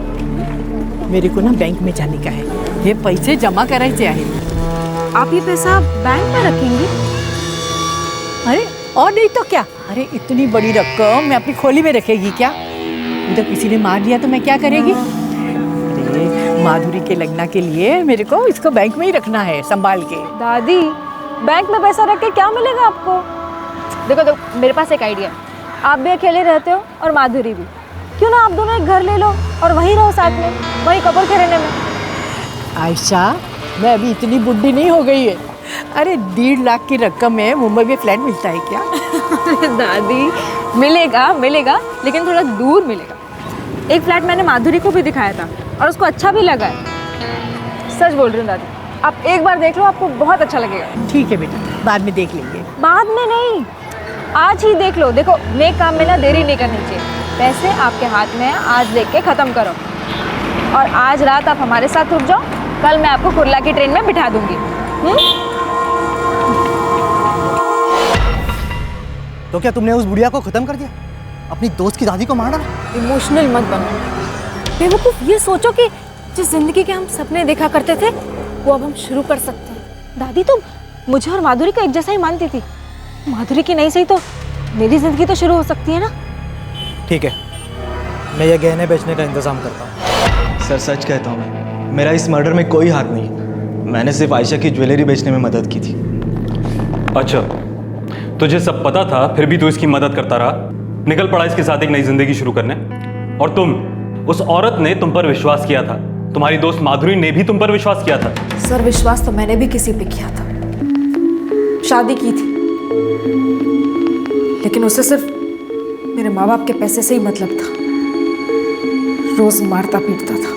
Speaker 23: मेरे को ना बैंक में जाने का है, ये पैसे जमा करायचे हैं।
Speaker 6: आप ये पैसा बैंक में रखेंगी?
Speaker 23: अरे और नहीं तो क्या। अरे इतनी बड़ी रकम मैं अपनी खोली में रखेगी क्या? तो किसी ने मार दिया तो मैं क्या करेगी? अरे माधुरी के लगना के लिए मेरे को इसको बैंक में ही रखना है, संभाल के।
Speaker 6: दादी, बैंक में पैसा रख के क्या मिलेगा आपको? देखो देखो, मेरे पास एक आइडिया है। आप भी अकेले रहते हो और माधुरी भी, क्यों ना आप दोनों एक घर ले लो और वहीं रहो साथ में, वहीं कपल के रहने में।
Speaker 23: आयशा, मैं अभी इतनी बुढ़ी नहीं हो गई है। अरे 1.5 लाख की रकम में मुंबई में फ्लैट मिलता है क्या?
Speaker 6: दादी, मिलेगा मिलेगा, लेकिन थोड़ा दूर मिलेगा। एक फ्लैट मैंने माधुरी को भी दिखाया था और उसको अच्छा भी लगा है। सच बोल रही हूँ दादी, आप एक बार देख लो, आपको बहुत अच्छा लगेगा।
Speaker 23: ठीक है बेटा, बाद में देख लेंगे।
Speaker 6: बाद में नहीं, आज ही देख लो। देखो, नेक काम में ना देरी नहीं करनी चाहिए। पैसे आपके हाथ में है, आज देख के ख़त्म करो। और आज रात आप हमारे साथ रुक जाओ, कल मैं आपको कुर्ला की ट्रेन में बिठा दूंगी।
Speaker 11: तो क्या तुमने उस बुढ़िया को खत्म कर दिया? अपनी दोस्त की दादी को मार डाला?
Speaker 6: इमोशनल मत बनो बेवकूफ। ये सोचो कि जिस जिंदगी के हम सपने देखा करते थे वो अब हम शुरू कर सकते हैं। दादी तो मुझे और माधुरी का एक जैसा ही मानती थी। माधुरी की नहीं सही तो मेरी जिंदगी तो शुरू हो सकती है ना।
Speaker 11: ठीक है, मैं ये गहने बेचने का इंतजाम करता हूँ।
Speaker 10: सर सच कहता हूँ मैं, मेरा इस मर्डर में कोई हाथ नहीं। मैंने सिर्फ आयशा की ज्वेलरी बेचने में मदद की थी।
Speaker 1: अच्छा, तुझे सब पता था फिर भी तू इसकी मदद करता रहा, निकल पड़ा इसके साथ एक नई जिंदगी शुरू करने। और तुम, उस औरत ने तुम पर विश्वास किया था, तुम्हारी दोस्त माधुरी ने भी तुम पर विश्वास किया था।
Speaker 6: सर, विश्वास तो मैंने भी किसी पे किया था, शादी की थी, लेकिन उसे सिर्फ मेरे माँ बाप के पैसे से ही मतलब था। रोज मारता पीटता था,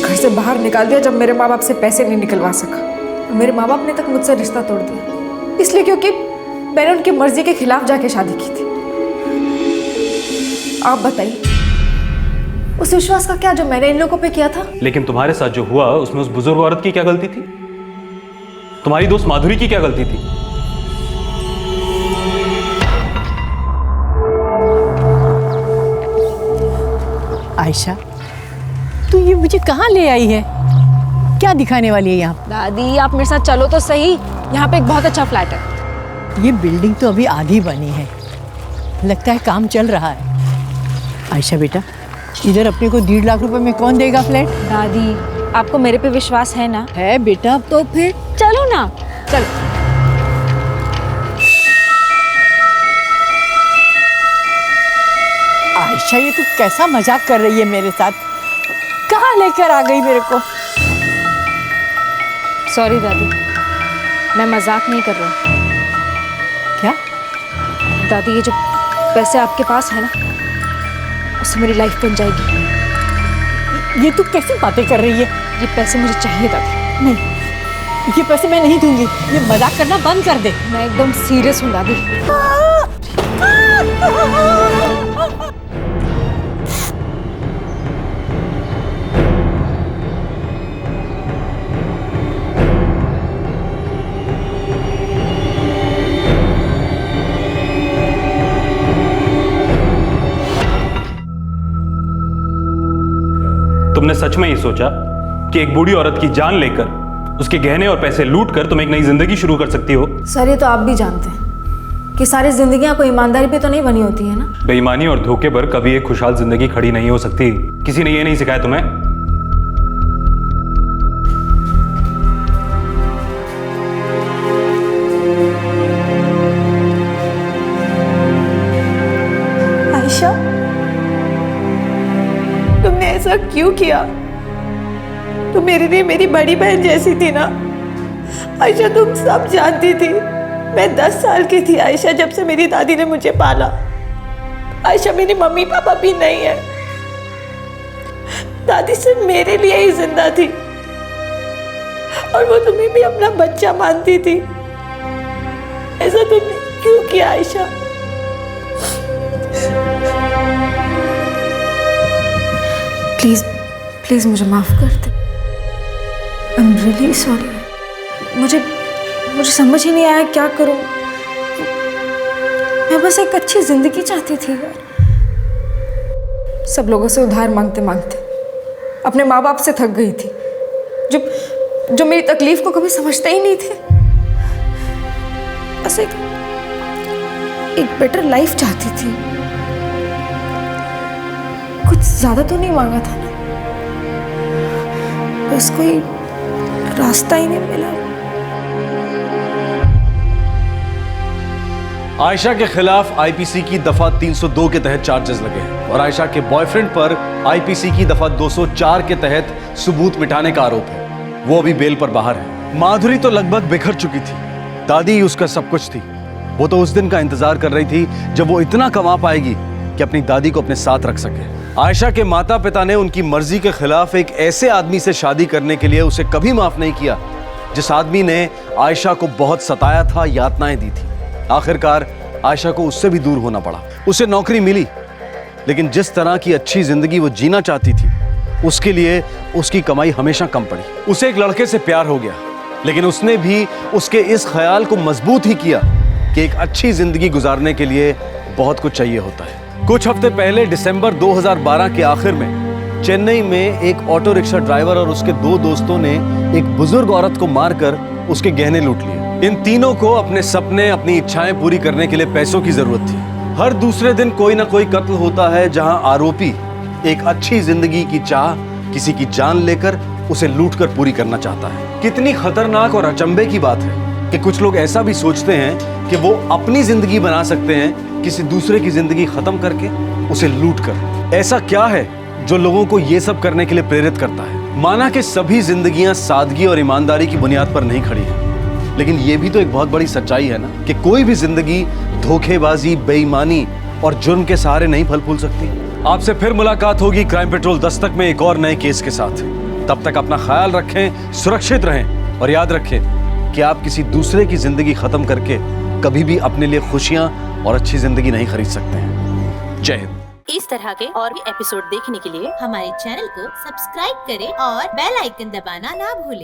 Speaker 6: घर से बाहर निकाल दिया जब मेरे माँ बाप से पैसे नहीं निकलवा सका। मेरे माँ बाप ने तक मुझसे रिश्ता तोड़ दिया, इसलिए क्योंकि मैंने उनकी मर्जी के खिलाफ जाके शादी की थी। आप बताइए, उस विश्वास का क्या जो मैंने इन लोगों पे किया था?
Speaker 1: लेकिन तुम्हारे साथ जो हुआ उसमें उस बुजुर्ग औरत की क्या गलती थी? तुम्हारी दोस्त माधुरी की क्या गलती थी?
Speaker 23: आयशा, तू ये मुझे कहाँ ले आई है? क्या दिखाने वाली है यहाँ?
Speaker 6: दादी, आप मेरे साथ चलो तो सही, यहाँ पे एक बहुत अच्छा फ्लैट है।
Speaker 23: ये बिल्डिंग तो अभी आधी बनी है, लगता है काम चल रहा है। आयशा बेटा, इधर अपने को 1.5 लाख रुपए में कौन देगा फ्लैट?
Speaker 6: दादी, आपको मेरे पे विश्वास है ना?
Speaker 23: है बेटा।
Speaker 6: तो फिर चलो ना, चलो।
Speaker 23: आयशा, ये तू कैसा मजाक कर रही है मेरे साथ? कहाँ लेकर आ गई मेरे को?
Speaker 4: सॉरी दादी, मैं मजाक नहीं कर रही।
Speaker 23: क्या?
Speaker 4: दादी, ये जो पैसे आपके पास है ना, उससे मेरी लाइफ बन जाएगी।
Speaker 23: ये तू कैसी बातें कर रही है?
Speaker 4: ये पैसे मुझे चाहिए दादी।
Speaker 23: नहीं, ये पैसे मैं नहीं दूंगी। ये मजाक करना बंद कर दे।
Speaker 4: मैं एकदम सीरियस हूँ दादी।
Speaker 1: तुमने सच में ये सोचा कि एक बूढ़ी औरत की जान लेकर उसके गहने और पैसे लूट कर तुम एक नई जिंदगी शुरू कर सकती हो?
Speaker 4: सर, ये तो आप भी जानते हैं कि सारी जिंदगियां कोई ईमानदारी पे तो नहीं बनी होती है ना।
Speaker 1: बेईमानी और धोखे पर कभी एक खुशहाल जिंदगी खड़ी नहीं हो सकती। किसी ने ये नहीं सिखाया तुम्हें?
Speaker 16: आयशा, तुमने ऐसा क्यों किया? तुम मेरे लिए मेरी बड़ी बहन जैसी थी ना आयशा। तुम सब जानती थी। मैं 10 साल की थी आयशा जब से मेरी दादी ने मुझे पाला। आयशा, मेरी मम्मी पापा भी नहीं है। दादी सिर्फ मेरे लिए ही जिंदा थी और वो तुम्हें भी अपना बच्चा मानती थी। ऐसा तुमने क्यों किया आयशा?
Speaker 4: प्लीज प्लीज मुझे माफ कर दे। I am really sorry. मुझे समझ ही नहीं आया क्या करूं। मैं बस एक अच्छी जिंदगी चाहती थी यार। सब लोगों से उधार मांगते मांगते अपने माँ बाप से थक गई थी, जो मेरी तकलीफ को कभी समझते ही नहीं थे। बस एक बेटर लाइफ चाहती थी। कुछ ज्यादा तो नहीं मांगा था ना, बस कोई रास्ता ही नहीं मिला।
Speaker 7: आयशा के खिलाफ आईपीसी की दफा 302 के तहत चार्जेस लगे हैं और आयशा के बॉयफ्रेंड पर आईपीसी की दफा 204 के तहत सबूत मिटाने का आरोप है। वो अभी बेल पर बाहर है। माधुरी तो लगभग बिखर चुकी थी। दादी ही उसका सब कुछ थी। वो तो उस दिन का इंतजार कर रही थी जब वो इतना कमा पाएगी कि अपनी दादी को अपने साथ रख सके। आयशा के माता पिता ने उनकी मर्जी के खिलाफ एक ऐसे आदमी से शादी करने के लिए उसे कभी माफ नहीं किया जिस आदमी ने आयशा को बहुत सताया था, यातनाएं दी थी। आखिरकार आयशा को उससे भी दूर होना पड़ा। उसे नौकरी मिली, लेकिन जिस तरह की अच्छी जिंदगी वो जीना चाहती थी उसके लिए उसकी कमाई हमेशा कम पड़ी। उसे एक लड़के से प्यार हो गया, लेकिन उसने भी उसके इस ख्याल को मजबूत ही किया कि एक अच्छी जिंदगी गुजारने के लिए बहुत कुछ चाहिए होता है। कुछ हफ्ते पहले दिसंबर 2012 के आखिर में चेन्नई में एक ऑटो रिक्शा ड्राइवर और उसके 2 दोस्तों ने एक बुजुर्ग औरत को मारकर उसके गहने लूट लिए। इन तीनों को अपने सपने, अपनी इच्छाएं पूरी करने के लिए पैसों की जरूरत थी। हर दूसरे दिन कोई ना कोई कत्ल होता है जहां आरोपी एक अच्छी जिंदगी की चाह किसी की जान लेकर उसे लूटकर पूरी करना चाहता है। कितनी खतरनाक और अचंभे की बात है कि कुछ लोग ऐसा भी सोचते हैं कि वो अपनी जिंदगी बना सकते हैं किसी दूसरे की जिंदगी खत्म करके, उसे लूटकर। ऐसा क्या है जो लोगों को ये सब करने के लिए प्रेरित करता है? माना कि सभी जिंदगियां सादगी और ईमानदारी की बुनियाद पर नहीं खड़ी हैं, लेकिन ये भी तो एक बहुत बड़ी सच्चाई है ना कि कोई भी जिंदगी धोखेबाजी, बेईमानी और जुर्म के सहारे नहीं फल फूल सकती। आपसे फिर मुलाकात होगी क्राइम पेट्रोल दस्तक में एक और नए केस के साथ। तब तक अपना ख्याल रखें, सुरक्षित रहें और याद रखें कि आप किसी दूसरे की जिंदगी खत्म करके कभी भी अपने लिए खुशियां और अच्छी जिंदगी नहीं खरीद सकते हैं। जय हिंद।
Speaker 3: इस तरह के और भी एपिसोड देखने के लिए हमारे चैनल को सब्सक्राइब करें और बेल आइकन दबाना ना भूलें।